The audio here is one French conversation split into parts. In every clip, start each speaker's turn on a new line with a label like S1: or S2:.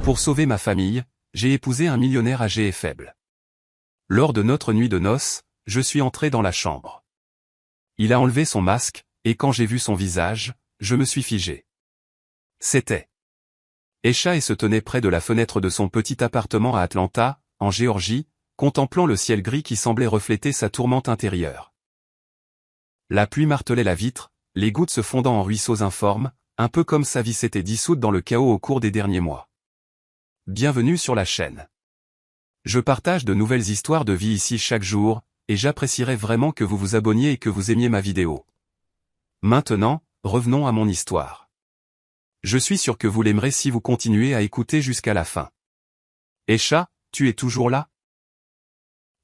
S1: Pour sauver ma famille, j'ai épousé un millionnaire âgé et faible. Lors de notre nuit de noces, je suis entré dans la chambre. Il a enlevé son masque, et quand j'ai vu son visage, je me suis figé. C'était Esha et se tenait près de la fenêtre de son petit appartement à Atlanta, en Géorgie, contemplant le ciel gris qui semblait refléter sa tourmente intérieure. La pluie martelait la vitre, les gouttes se fondant en ruisseaux informes, un peu comme sa vie s'était dissoute dans le chaos au cours des derniers mois. Bienvenue sur la chaîne. Je partage de nouvelles histoires de vie ici chaque jour, et j'apprécierais vraiment que vous vous abonniez et que vous aimiez ma vidéo. Maintenant, revenons à mon histoire. Je suis sûr que vous l'aimerez si vous continuez à écouter jusqu'à la fin. Esha, tu es toujours là?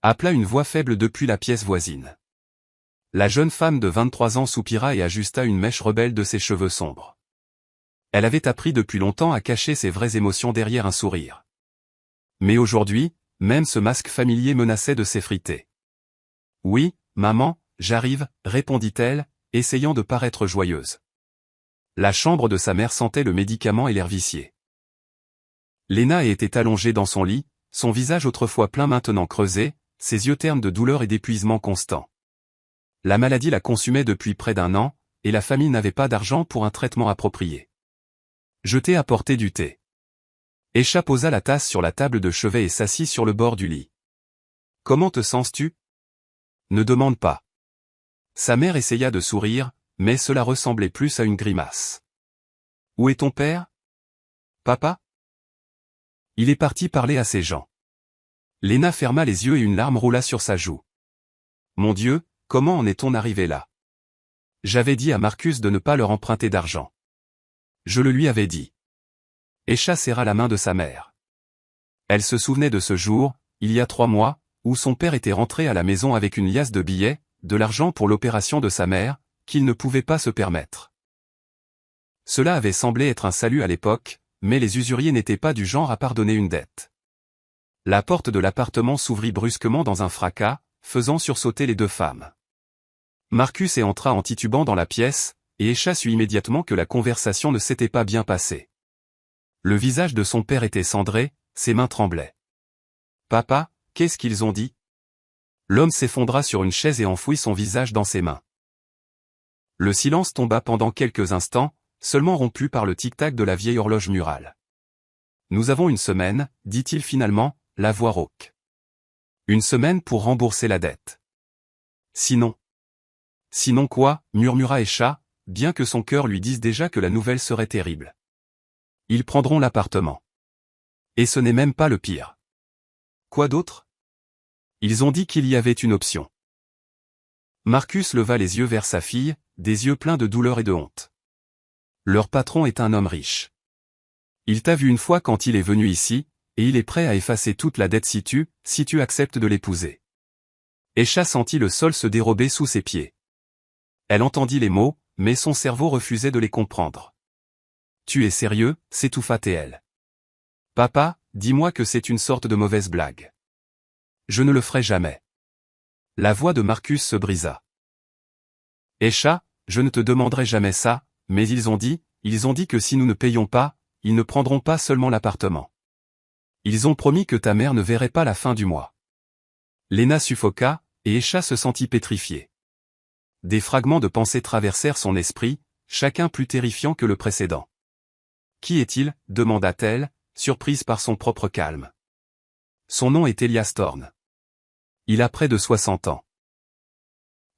S1: Appela une voix faible depuis la pièce voisine. La jeune femme de 23 ans soupira et ajusta une mèche rebelle de ses cheveux sombres. Elle avait appris depuis longtemps à cacher ses vraies émotions derrière un sourire. Mais aujourd'hui, même ce masque familier menaçait de s'effriter. « Oui, maman, j'arrive », répondit-elle, essayant de paraître joyeuse. La chambre de sa mère sentait le médicament et l'air vicié. Lena était allongée dans son lit, son visage autrefois plein maintenant creusé, ses yeux ternes de douleur et d'épuisement constant. La maladie la consumait depuis près d'1 an, et la famille n'avait pas d'argent pour un traitement approprié. « Je t'ai apporté du thé. » Esha posa la tasse sur la table de chevet et s'assit sur le bord du lit. « Comment te sens-tu ? » Ne demande pas. Sa mère essaya de sourire, mais cela ressemblait plus à une grimace. « Où est ton père ? Papa ? » Il est parti parler à ses gens. Lena ferma les yeux et une larme roula sur sa joue. « Mon Dieu, comment en est-on arrivé là ? J'avais dit à Marcus de ne pas leur emprunter d'argent. Je le lui avais dit. » Esha serra la main de sa mère. Elle se souvenait de ce jour, il y a 3 mois, où son père était rentré à la maison avec une liasse de billets, de l'argent pour l'opération de sa mère, qu'il ne pouvait pas se permettre. Cela avait semblé être un salut à l'époque, mais les usuriers n'étaient pas du genre à pardonner une dette. La porte de l'appartement s'ouvrit brusquement dans un fracas, faisant sursauter les 2 femmes. Marcus entra en titubant dans la pièce, et Esha sut immédiatement que la conversation ne s'était pas bien passée. Le visage de son père était cendré, ses mains tremblaient. « Papa, qu'est-ce qu'ils ont dit ?» L'homme s'effondra sur une chaise et enfouit son visage dans ses mains. Le silence tomba pendant quelques instants, seulement rompu par le tic-tac de la vieille horloge murale. « Nous avons 1 semaine, dit-il finalement, la voix rauque. 1 semaine pour rembourser la dette. Sinon. Sinon quoi, murmura Esha, bien que son cœur lui dise déjà que la nouvelle serait terrible. Ils prendront l'appartement. Et ce n'est même pas le pire. Quoi d'autre ? Ils ont dit qu'il y avait une option. Marcus leva les yeux vers sa fille, des yeux pleins de douleur et de honte. Leur patron est un homme riche. Il t'a vu une fois quand il est venu ici, et il est prêt à effacer toute la dette si tu acceptes de l'épouser. Esha sentit le sol se dérober sous ses pieds. Elle entendit les mots, mais son cerveau refusait de les comprendre. « Tu es sérieux ?» s'étouffa-t-elle. « Papa, dis-moi que c'est une sorte de mauvaise blague. »« Je ne le ferai jamais. » La voix de Marcus se brisa. « Esha, je ne te demanderai jamais ça, mais ils ont dit que si nous ne payons pas, ils ne prendront pas seulement l'appartement. Ils ont promis que ta mère ne verrait pas la fin du mois. » Lena suffoqua, et Esha se sentit pétrifiée. Des fragments de pensée traversèrent son esprit, chacun plus terrifiant que le précédent. « Qui est-il » demanda-t-elle, surprise par son propre calme. Son nom est Elias Thorne. Il a près de 60 ans.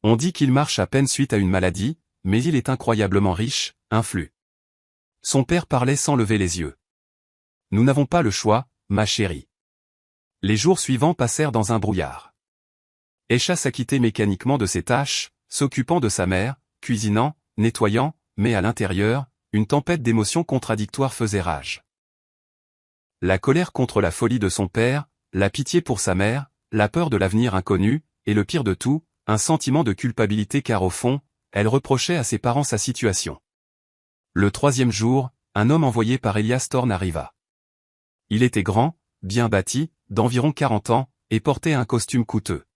S1: On dit qu'il marche à peine suite à une maladie, mais il est incroyablement riche, influent. Son père parlait sans lever les yeux. Nous n'avons pas le choix, ma chérie. Les jours suivants passèrent dans un brouillard. Esha s'acquittait mécaniquement de ses tâches, s'occupant de sa mère, cuisinant, nettoyant, mais à l'intérieur, une tempête d'émotions contradictoires faisait rage. La colère contre la folie de son père, la pitié pour sa mère, la peur de l'avenir inconnu, et le pire de tout, un sentiment de culpabilité car au fond, elle reprochait à ses parents sa situation. Le 3e jour, un homme envoyé par Elias Thorne arriva. Il était grand, bien bâti, d'environ 40 ans, et portait un costume coûteux.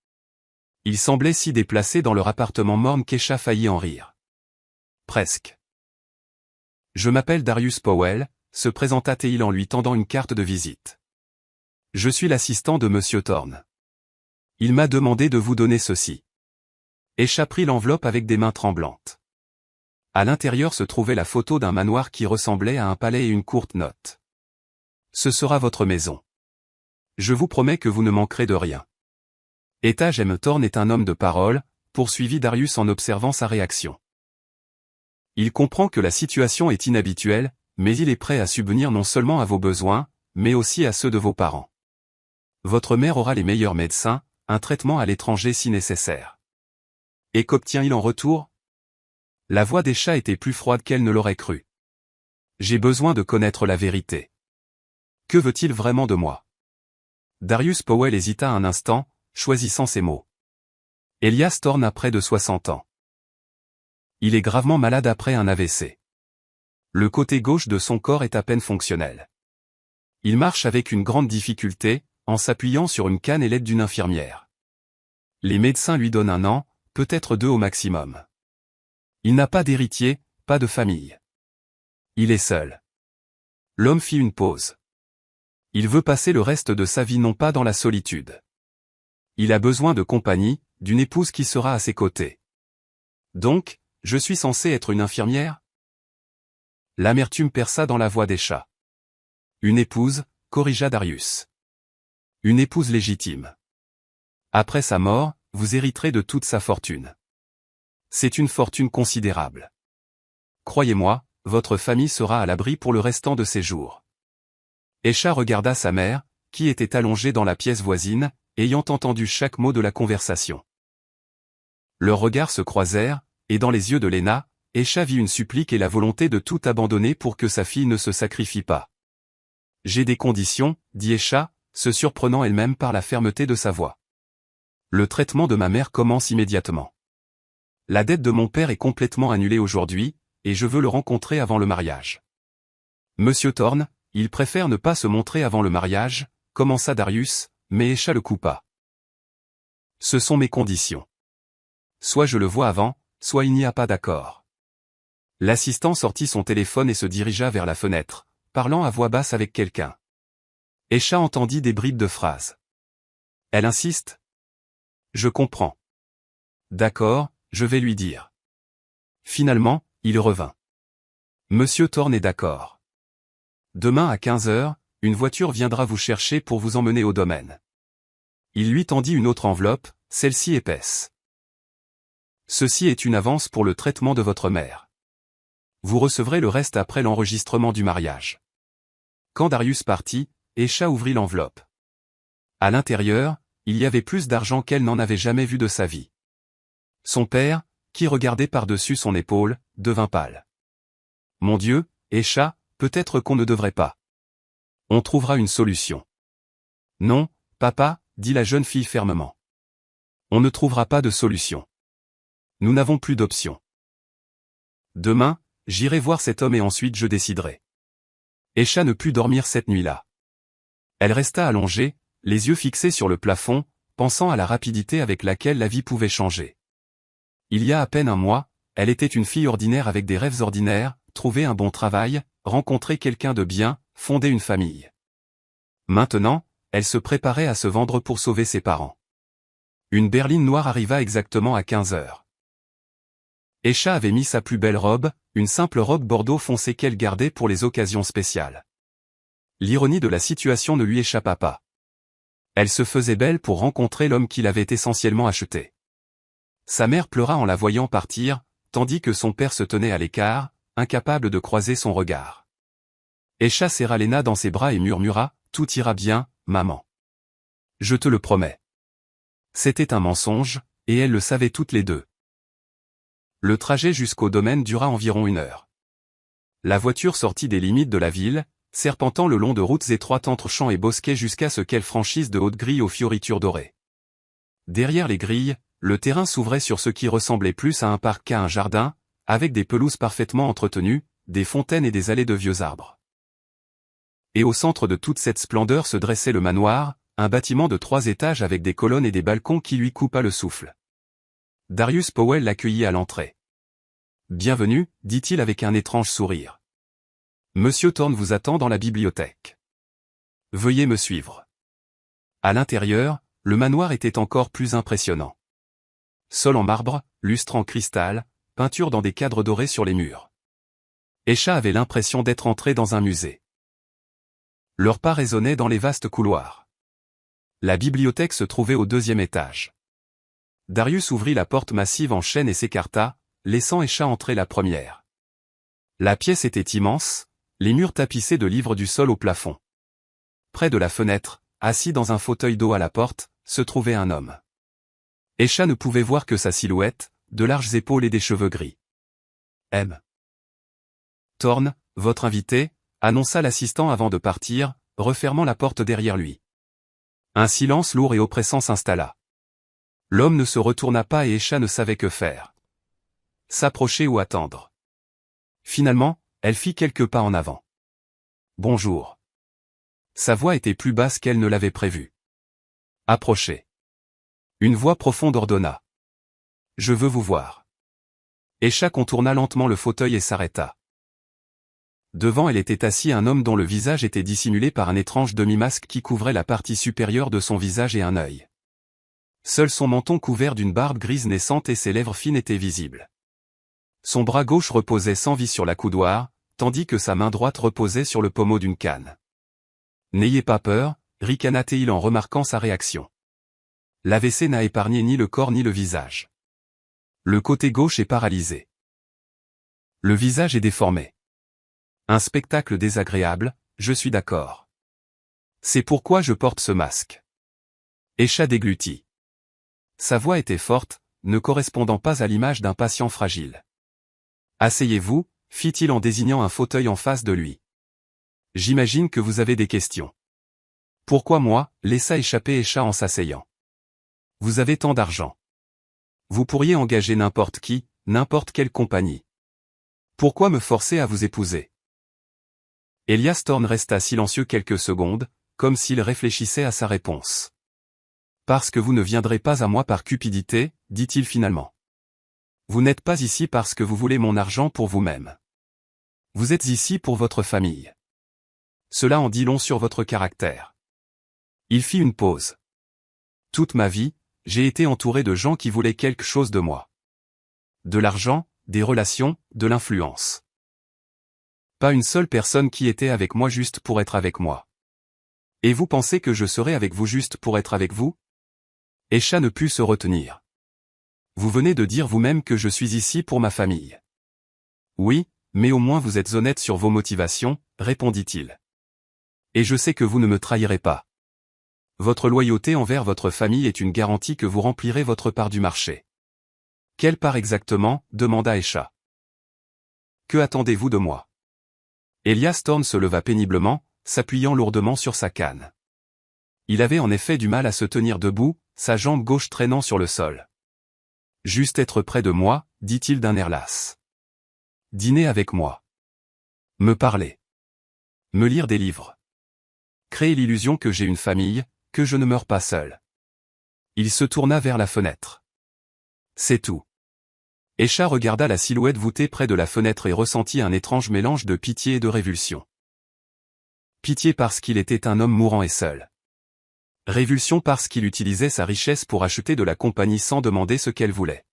S1: Il semblait si déplacé dans leur appartement morne qu'Esha faillit en rire. Presque. « Je m'appelle Darius Powell, se présenta-t-il en lui tendant une carte de visite. Je suis l'assistant de Monsieur Thorne. Il m'a demandé de vous donner ceci. Esha prit l'enveloppe avec des mains tremblantes. À l'intérieur se trouvait la photo d'un manoir qui ressemblait à un palais et une courte note. Ce sera votre maison. Je vous promets que vous ne manquerez de rien. Eta Jem Thorne est un homme de parole, poursuivit Darius en observant sa réaction. Il comprend que la situation est inhabituelle, mais il est prêt à subvenir non seulement à vos besoins, mais aussi à ceux de vos parents. Votre mère aura les meilleurs médecins, un traitement à l'étranger si nécessaire. Et qu'obtient-il en retour? La voix d'Esha était plus froide qu'elle ne l'aurait cru. J'ai besoin de connaître la vérité. Que veut-il vraiment de moi? Darius Powell hésita un instant, choisissant ses mots. Elias Thorne a près de 60 ans. Il est gravement malade après un AVC. Le côté gauche de son corps est à peine fonctionnel. Il marche avec une grande difficulté, en s'appuyant sur une canne et l'aide d'une infirmière. Les médecins lui donnent 1 an, peut-être 2 au maximum. Il n'a pas d'héritier, pas de famille. Il est seul. L'homme fit une pause. Il veut passer le reste de sa vie non pas dans la solitude. Il a besoin de compagnie, d'une épouse qui sera à ses côtés. Donc, je suis censé être une infirmière? L'amertume perça dans la voix d'Esha. Une épouse, corrigea Darius. Une épouse légitime. Après sa mort, vous hériterez de toute sa fortune. C'est une fortune considérable. Croyez-moi, votre famille sera à l'abri pour le restant de ses jours. Esha regarda sa mère, qui était allongée dans la pièce voisine, ayant entendu chaque mot de la conversation. Leurs regards se croisèrent, et dans les yeux de Lena, Esha vit une supplique et la volonté de tout abandonner pour que sa fille ne se sacrifie pas. J'ai des conditions, dit Esha, se surprenant elle-même par la fermeté de sa voix. Le traitement de ma mère commence immédiatement. La dette de mon père est complètement annulée aujourd'hui, et je veux le rencontrer avant le mariage. Monsieur Thorne, il préfère ne pas se montrer avant le mariage, commença Darius, mais Esha le coupa. Ce sont mes conditions. Soit je le vois avant, soit il n'y a pas d'accord. L'assistant sortit son téléphone et se dirigea vers la fenêtre, parlant à voix basse avec quelqu'un. Esha entendit des bribes de phrases. Elle insiste? Je comprends. D'accord, je vais lui dire. Finalement, il revint. Monsieur Thorne est d'accord. Demain à 15 heures, une voiture viendra vous chercher pour vous emmener au domaine. Il lui tendit une autre enveloppe, celle-ci épaisse. Ceci est une avance pour le traitement de votre mère. Vous recevrez le reste après l'enregistrement du mariage. Quand Darius partit, Esha ouvrit l'enveloppe. À l'intérieur, il y avait plus d'argent qu'elle n'en avait jamais vu de sa vie. Son père, qui regardait par-dessus son épaule, devint pâle. Mon Dieu, Esha, peut-être qu'on ne devrait pas. On trouvera une solution. Non, papa, dit la jeune fille fermement. On ne trouvera pas de solution. Nous n'avons plus d'option. Demain, j'irai voir cet homme et ensuite je déciderai. Esha ne put dormir cette nuit-là. Elle resta allongée, les yeux fixés sur le plafond, pensant à la rapidité avec laquelle la vie pouvait changer. Il y a à peine 1 mois, elle était une fille ordinaire avec des rêves ordinaires, trouver un bon travail, rencontrer quelqu'un de bien, fonder une famille. Maintenant, elle se préparait à se vendre pour sauver ses parents. Une berline noire arriva exactement à 15 heures. Esha avait mis sa plus belle robe, une simple robe bordeaux foncé qu'elle gardait pour les occasions spéciales. L'ironie de la situation ne lui échappa pas. Elle se faisait belle pour rencontrer l'homme qui l'avait essentiellement acheté. Sa mère pleura en la voyant partir, tandis que son père se tenait à l'écart, incapable de croiser son regard. Esha serra Lena dans ses bras et murmura, « Tout ira bien, maman. Je te le promets. » C'était un mensonge, et elles le savaient toutes les deux. Le trajet jusqu'au domaine dura environ 1 heure. La voiture sortit des limites de la ville, serpentant le long de routes étroites entre champs et bosquets jusqu'à ce qu'elle franchisse de hautes grilles aux fioritures dorées. Derrière les grilles, le terrain s'ouvrait sur ce qui ressemblait plus à un parc qu'à un jardin, avec des pelouses parfaitement entretenues, des fontaines et des allées de vieux arbres. Et au centre de toute cette splendeur se dressait le manoir, un bâtiment de 3 étages avec des colonnes et des balcons qui lui coupa le souffle. Darius Powell l'accueillit à l'entrée. « Bienvenue, dit-il avec un étrange sourire. Monsieur Thorne vous attend dans la bibliothèque. Veuillez me suivre. À l'intérieur, le manoir était encore plus impressionnant. Sol en marbre, lustre en cristal, peinture dans des cadres dorés sur les murs. Escha avait l'impression d'être entré dans un musée. Leurs pas résonnaient dans les vastes couloirs. La bibliothèque se trouvait au 2e étage. Darius ouvrit la porte massive en chêne et s'écarta, laissant Escha entrer la première. La pièce était immense, les murs tapissés de livres du sol au plafond. Près de la fenêtre, assis dans un fauteuil dos à la porte, se trouvait un homme. Escha ne pouvait voir que sa silhouette, de larges épaules et des cheveux gris. M. Thorne, votre invité, annonça l'assistant avant de partir, refermant la porte derrière lui. Un silence lourd et oppressant s'installa. L'homme ne se retourna pas et Escha ne savait que faire. S'approcher ou attendre. Finalement, elle fit quelques pas en avant. Bonjour. Sa voix était plus basse qu'elle ne l'avait prévu. Approchez. Une voix profonde ordonna. Je veux vous voir. Escha contourna lentement le fauteuil et s'arrêta. Devant elle était assis un homme dont le visage était dissimulé par un étrange demi-masque qui couvrait la partie supérieure de son visage et un œil. Seul son menton couvert d'une barbe grise naissante et ses lèvres fines étaient visibles. Son bras gauche reposait sans vie sur la coudoir, tandis que sa main droite reposait sur le pommeau d'une canne. N'ayez pas peur, ricana-t-il en remarquant sa réaction. L'AVC n'a épargné ni le corps ni le visage. Le côté gauche est paralysé. Le visage est déformé. Un spectacle désagréable, je suis d'accord. C'est pourquoi je porte ce masque. Escha déglutit. Sa voix était forte, ne correspondant pas à l'image d'un patient fragile. Asseyez-vous, fit-il en désignant un fauteuil en face de lui. J'imagine que vous avez des questions. Pourquoi moi, laissa échapper Escha en s'asseyant. Vous avez tant d'argent. Vous pourriez engager n'importe qui, n'importe quelle compagnie. Pourquoi me forcer à vous épouser? Elias Thorne resta silencieux quelques secondes, comme s'il réfléchissait à sa réponse. Parce que vous ne viendrez pas à moi par cupidité, dit-il finalement. Vous n'êtes pas ici parce que vous voulez mon argent pour vous-même. Vous êtes ici pour votre famille. Cela en dit long sur votre caractère. Il fit une pause. Toute ma vie, j'ai été entouré de gens qui voulaient quelque chose de moi. De l'argent, des relations, de l'influence. Pas une seule personne qui était avec moi juste pour être avec moi. Et vous pensez que je serai avec vous juste pour être avec vous? Escha ne put se retenir. Vous venez de dire vous-même que je suis ici pour ma famille. Oui, mais au moins vous êtes honnête sur vos motivations, répondit-il. Et je sais que vous ne me trahirez pas. Votre loyauté envers votre famille est une garantie que vous remplirez votre part du marché. Quelle part exactement? Demanda Escha. Que attendez-vous de moi? Elias Thorne se leva péniblement, s'appuyant lourdement sur sa canne. Il avait en effet du mal à se tenir debout, sa jambe gauche traînant sur le sol. Juste être près de moi, dit-il d'un air las. Dîner avec moi. Me parler. Me lire des livres. Créer l'illusion que j'ai une famille, que je ne meurs pas seul. Il se tourna vers la fenêtre. C'est tout. Escha regarda la silhouette voûtée près de la fenêtre et ressentit un étrange mélange de pitié et de révulsion. Pitié parce qu'il était un homme mourant et seul. Révulsion parce qu'il utilisait sa richesse pour acheter de la compagnie sans demander ce qu'elle voulait.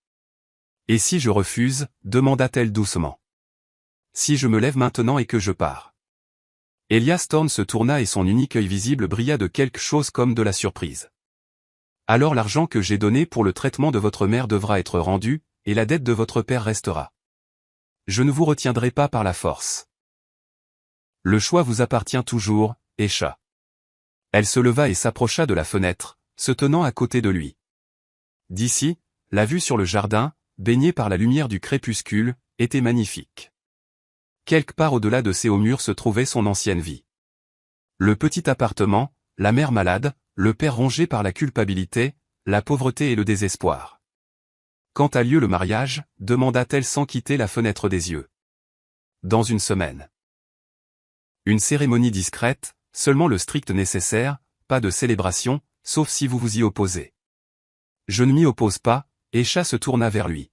S1: Et si je refuse, demanda-t-elle doucement. Si je me lève maintenant et que je pars. Elias Thorne se tourna et son unique œil visible brilla de quelque chose comme de la surprise. Alors l'argent que j'ai donné pour le traitement de votre mère devra être rendu, et la dette de votre père restera. Je ne vous retiendrai pas par la force. Le choix vous appartient toujours, Escha. Elle se leva et s'approcha de la fenêtre, se tenant à côté de lui. D'ici, la vue sur le jardin, baignée par la lumière du crépuscule, était magnifique. Quelque part au-delà de ces hauts murs se trouvait son ancienne vie. Le petit appartement, la mère malade, le père rongé par la culpabilité, la pauvreté et le désespoir. Quand a lieu le mariage, demanda-t-elle sans quitter la fenêtre des yeux. Dans une semaine. Une cérémonie discrète, seulement le strict nécessaire, pas de célébration, sauf si vous vous y opposez. Je ne m'y oppose pas, Escha se tourna vers lui.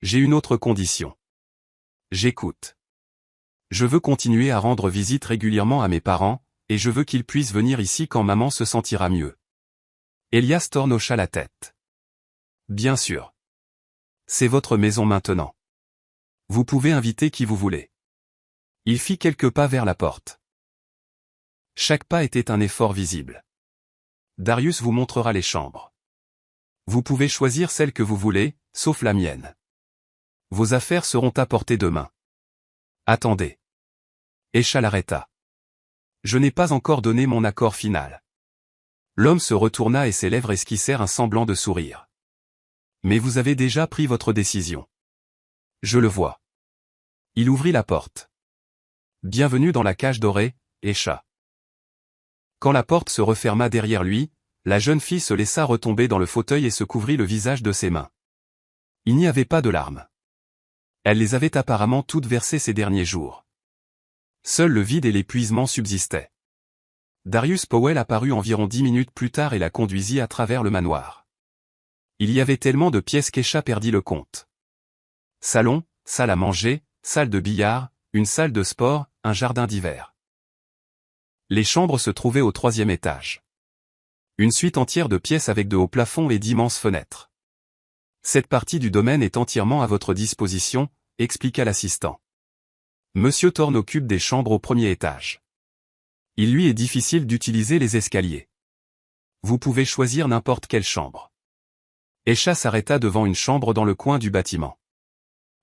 S1: J'ai une autre condition. J'écoute. Je veux continuer à rendre visite régulièrement à mes parents, et je veux qu'ils puissent venir ici quand maman se sentira mieux. Elias Thorne hocha la tête. Bien sûr. C'est votre maison maintenant. Vous pouvez inviter qui vous voulez. Il fit quelques pas vers la porte. Chaque pas était un effort visible. Darius vous montrera les chambres. Vous pouvez choisir celle que vous voulez, sauf la mienne. Vos affaires seront apportées demain. Attendez. Esha l'arrêta. Je n'ai pas encore donné mon accord final. L'homme se retourna et ses lèvres esquissèrent un semblant de sourire. Mais vous avez déjà pris votre décision. Je le vois. Il ouvrit la porte. Bienvenue dans la cage dorée, Esha. Quand la porte se referma derrière lui, la jeune fille se laissa retomber dans le fauteuil et se couvrit le visage de ses mains. Il n'y avait pas de larmes. Elle les avait apparemment toutes versées ces derniers jours. Seul le vide et l'épuisement subsistaient. Darius Powell apparut environ 10 minutes plus tard et la conduisit à travers le manoir. Il y avait tellement de pièces qu'Esha perdit le compte. Salon, salle à manger, salle de billard, une salle de sport, un jardin d'hiver. Les chambres se trouvaient au 3e étage. Une suite entière de pièces avec de hauts plafonds et d'immenses fenêtres. Cette partie du domaine est entièrement à votre disposition, expliqua l'assistant. Monsieur Thorne occupe des chambres au 1er étage. Il lui est difficile d'utiliser les escaliers. Vous pouvez choisir n'importe quelle chambre. Esha s'arrêta devant une chambre dans le coin du bâtiment.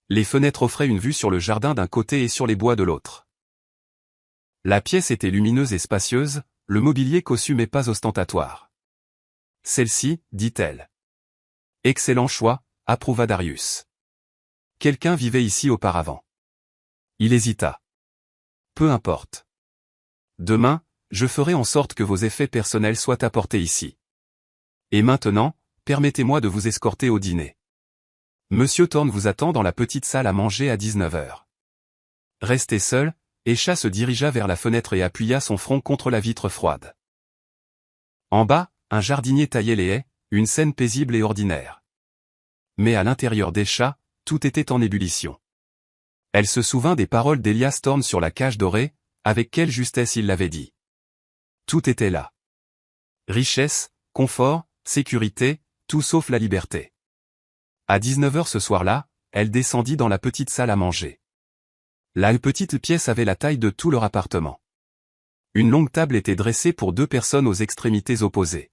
S1: Les fenêtres offraient une vue sur le jardin d'un côté et sur les bois de l'autre. La pièce était lumineuse et spacieuse, le mobilier cossu mais pas ostentatoire. Celle-ci, dit-elle. Excellent choix, approuva Darius. Quelqu'un vivait ici auparavant. Il hésita. Peu importe. Demain, je ferai en sorte que vos effets personnels soient apportés ici. Et maintenant, permettez-moi de vous escorter au dîner. Monsieur Thorne vous attend dans la petite salle à manger à 19h. Resté seul, Esha se dirigea vers la fenêtre et appuya son front contre la vitre froide. En bas, un jardinier taillait les haies, une scène paisible et ordinaire. Mais à l'intérieur d'Esha, tout était en ébullition. Elle se souvint des paroles d'Elias Thorne sur la cage dorée, avec quelle justesse il l'avait dit. Tout était là. Richesse, confort, sécurité, tout sauf la liberté. À 19h ce soir-là, elle descendit dans la petite salle à manger. La petite pièce avait la taille de tout leur appartement. Une longue table était dressée pour 2 personnes aux extrémités opposées.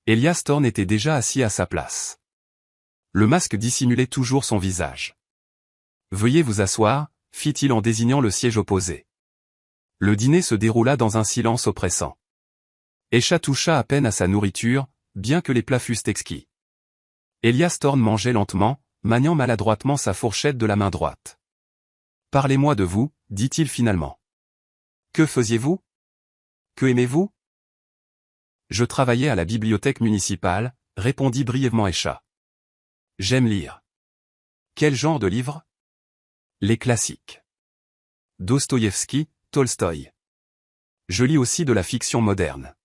S1: Elias Thorne était déjà assis à sa place. Le masque dissimulait toujours son visage. « Veuillez vous asseoir », fit-il en désignant le siège opposé. Le dîner se déroula dans un silence oppressant. Esha toucha à peine à sa nourriture, bien que les plats fussent exquis. Elias Thorne mangeait lentement, maniant maladroitement sa fourchette de la main droite. « Parlez-moi de vous, dit-il finalement. Que faisiez-vous? Que aimez-vous? Je travaillais à la bibliothèque municipale, répondit brièvement Esha. J'aime lire. Quel genre de livre? Les classiques. Dostoïevski, Tolstoï. Je lis aussi de la fiction moderne.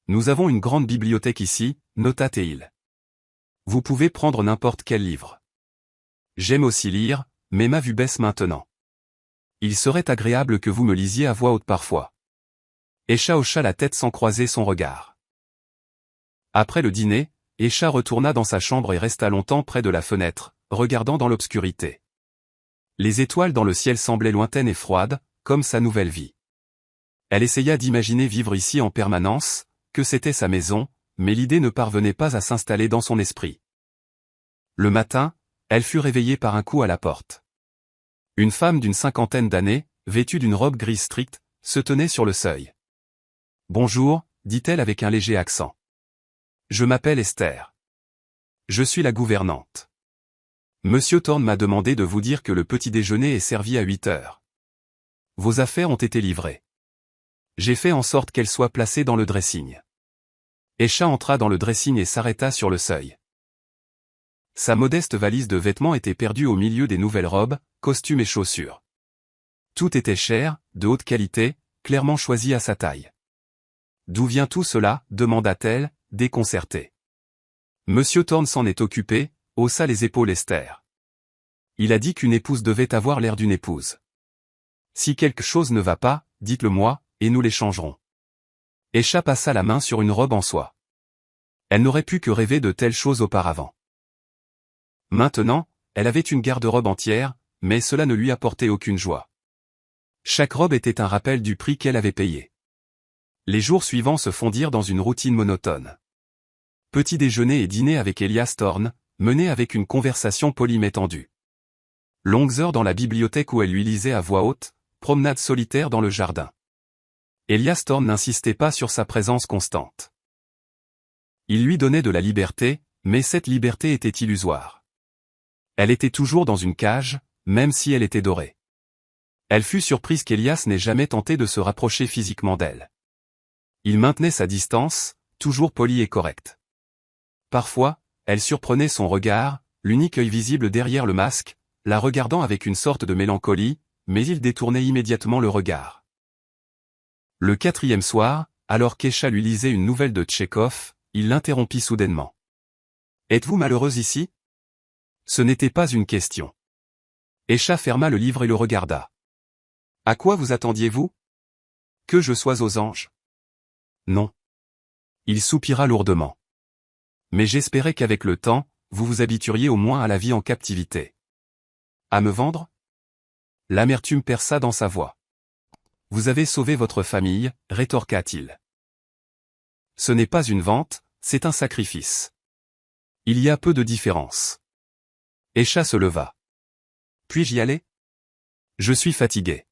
S1: Nous avons une grande bibliothèque ici, nota Teil. Vous pouvez prendre n'importe quel livre. J'aime aussi lire, mais ma vue baisse maintenant. Il serait agréable que vous me lisiez à voix haute parfois. Esha hocha la tête sans croiser son regard. Après le dîner, Esha retourna dans sa chambre et resta longtemps près de la fenêtre, regardant dans l'obscurité. Les étoiles dans le ciel semblaient lointaines et froides, comme sa nouvelle vie. Elle essaya d'imaginer vivre ici en permanence, que c'était sa maison, mais l'idée ne parvenait pas à s'installer dans son esprit. Le matin, elle fut réveillée par un coup à la porte. Une femme d'une 50aine d'années, vêtue d'une robe grise stricte, se tenait sur le seuil. « Bonjour », dit-elle avec un léger accent. « Je m'appelle Esther. Je suis la gouvernante. Monsieur Thorne m'a demandé de vous dire que le petit déjeuner est servi à 8h. Vos affaires ont été livrées. J'ai fait en sorte qu'elles soient placées dans le dressing. » Esha entra dans le dressing et s'arrêta sur le seuil. Sa modeste valise de vêtements était perdue au milieu des nouvelles robes, costumes et chaussures. Tout était cher, de haute qualité, clairement choisi à sa taille. « D'où vient tout cela ?» demanda-t-elle, déconcertée. Monsieur Thorne s'en est occupé, haussa les épaules Esther. Il a dit qu'une épouse devait avoir l'air d'une épouse. Si quelque chose ne va pas, dites-le moi, et nous les changerons. Esha passa la main sur une robe en soie. Elle n'aurait pu que rêver de telles choses auparavant. Maintenant, elle avait une garde-robe entière, mais cela ne lui apportait aucune joie. Chaque robe était un rappel du prix qu'elle avait payé. Les jours suivants se fondirent dans une routine monotone. Petit déjeuner et dîner avec Elias Thorne, mené avec une conversation polie mais tendue. Longues heures dans la bibliothèque où elle lui lisait à voix haute, promenade solitaire dans le jardin. Elias Thorne n'insistait pas sur sa présence constante. Il lui donnait de la liberté, mais cette liberté était illusoire. Elle était toujours dans une cage, même si elle était dorée. Elle fut surprise qu'Elias n'ait jamais tenté de se rapprocher physiquement d'elle. Il maintenait sa distance, toujours poli et correct. Parfois, elle surprenait son regard, l'unique œil visible derrière le masque, la regardant avec une sorte de mélancolie, mais il détournait immédiatement le regard. Le 4e soir, alors qu'Esha lui lisait une nouvelle de Tchekhov, il l'interrompit soudainement. « Êtes-vous malheureuse ici ?» Ce n'était pas une question. Esha ferma le livre et le regarda. « À quoi vous attendiez-vous ? Que je sois aux anges ? » Non. Il soupira lourdement. « Mais j'espérais qu'avec le temps, vous vous habitueriez au moins à la vie en captivité. » À me vendre ? L'amertume perça dans sa voix. « Vous avez sauvé votre famille, rétorqua-t-il. Ce n'est pas une vente, c'est un sacrifice. Il y a peu de différence. » Esha se leva. « Puis-je y aller ? Je suis fatigué. »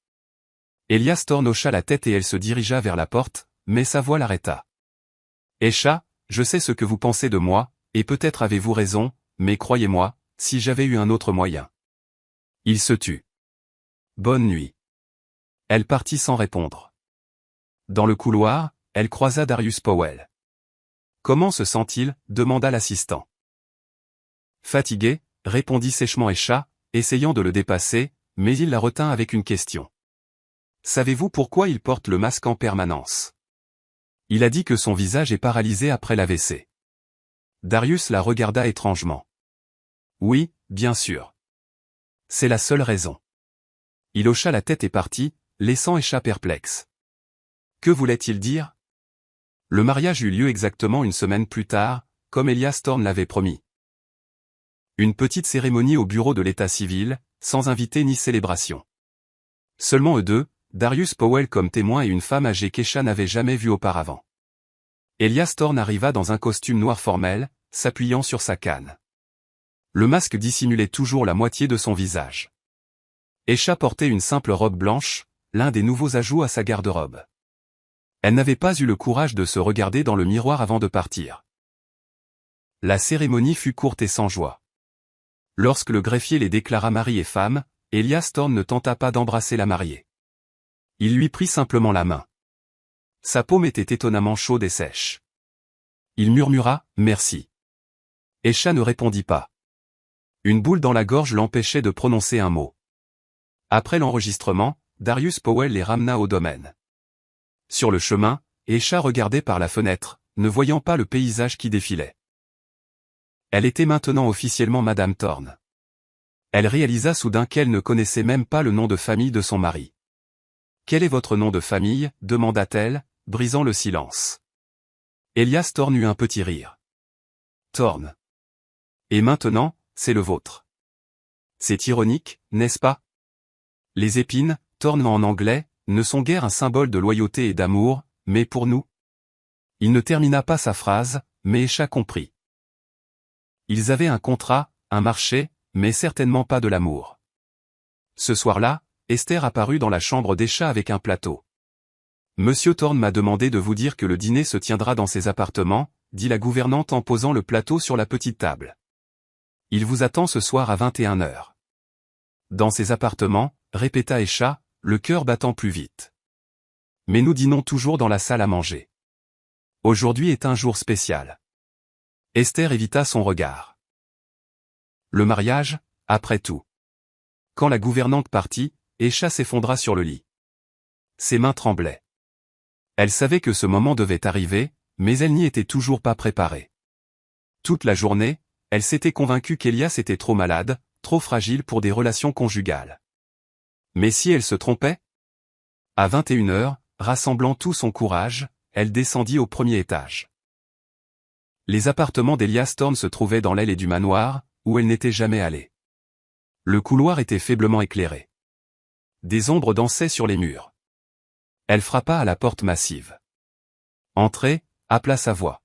S1: Elias Thorne hocha la tête et elle se dirigea vers la porte, mais sa voix l'arrêta. « Esha, je sais ce que vous pensez de moi, et peut-être avez-vous raison, mais croyez-moi, si j'avais eu un autre moyen. » Il se tut. « Bonne nuit. » Elle partit sans répondre. Dans le couloir, elle croisa Darius Powell. « Comment se sent-il ? » demanda l'assistant. « Fatigué, » répondit sèchement Esha, essayant de le dépasser, mais il la retint avec une question. « Savez-vous pourquoi il porte le masque en permanence ? » Il a dit que son visage est paralysé après l'AVC. Darius la regarda étrangement. « Oui, bien sûr. C'est la seule raison. » Il hocha la tête et partit, laissant Esha perplexe. Que voulait-il dire ? Le mariage eut lieu exactement une semaine plus tard, comme Elias Thorne l'avait promis. Une petite cérémonie au bureau de l'état civil, sans invité ni célébration. Seulement eux deux, Darius Powell comme témoin et une femme âgée qu'Esha n'avait jamais vue auparavant. Elias Thorne arriva dans un costume noir formel, s'appuyant sur sa canne. Le masque dissimulait toujours la moitié de son visage. Esha portait une simple robe blanche, l'un des nouveaux ajouts à sa garde-robe. Elle n'avait pas eu le courage de se regarder dans le miroir avant de partir. La cérémonie fut courte et sans joie. Lorsque le greffier les déclara mari et femme, Elias Thorne ne tenta pas d'embrasser la mariée. Il lui prit simplement la main. Sa paume était étonnamment chaude et sèche. Il murmura « Merci ». Esha ne répondit pas. Une boule dans la gorge l'empêchait de prononcer un mot. Après l'enregistrement, Darius Powell les ramena au domaine. Sur le chemin, Esha regardait par la fenêtre, ne voyant pas le paysage qui défilait. Elle était maintenant officiellement Madame Thorne. Elle réalisa soudain qu'elle ne connaissait même pas le nom de famille de son mari. « Quel est votre nom de famille ?» demanda-t-elle, brisant le silence. Elias Thorne eut un petit rire. « Thorne. Et maintenant, c'est le vôtre. C'est ironique, n'est-ce pas ? Les épines, Thorne en anglais, ne sont guère un symbole de loyauté et d'amour, mais pour nous. » Il ne termina pas sa phrase, mais Esha comprit. Ils avaient un contrat, un marché, mais certainement pas de l'amour. Ce soir-là, Esther apparut dans la chambre d'Esha avec un plateau. « Monsieur Thorne m'a demandé de vous dire que le dîner se tiendra dans ses appartements, » dit la gouvernante en posant le plateau sur la petite table. « Il vous attend ce soir à 21h. » Dans ses appartements, répéta Esha, le cœur battant plus vite. « Mais nous dînons toujours dans la salle à manger. Aujourd'hui est un jour spécial. » Esther évita son regard. Le mariage, après tout. Quand la gouvernante partit, Esha s'effondra sur le lit. Ses mains tremblaient. Elle savait que ce moment devait arriver, mais elle n'y était toujours pas préparée. Toute la journée, elle s'était convaincue qu'Elias était trop malade, trop fragile pour des relations conjugales. Mais si elle se trompait ? À 21h, rassemblant tout son courage, elle descendit au premier étage. Les appartements d'Elias Thorne se trouvaient dans l'aile du manoir, où elle n'était jamais allée. Le couloir était faiblement éclairé. Des ombres dansaient sur les murs. Elle frappa à la porte massive. « Entrez », appela sa voix.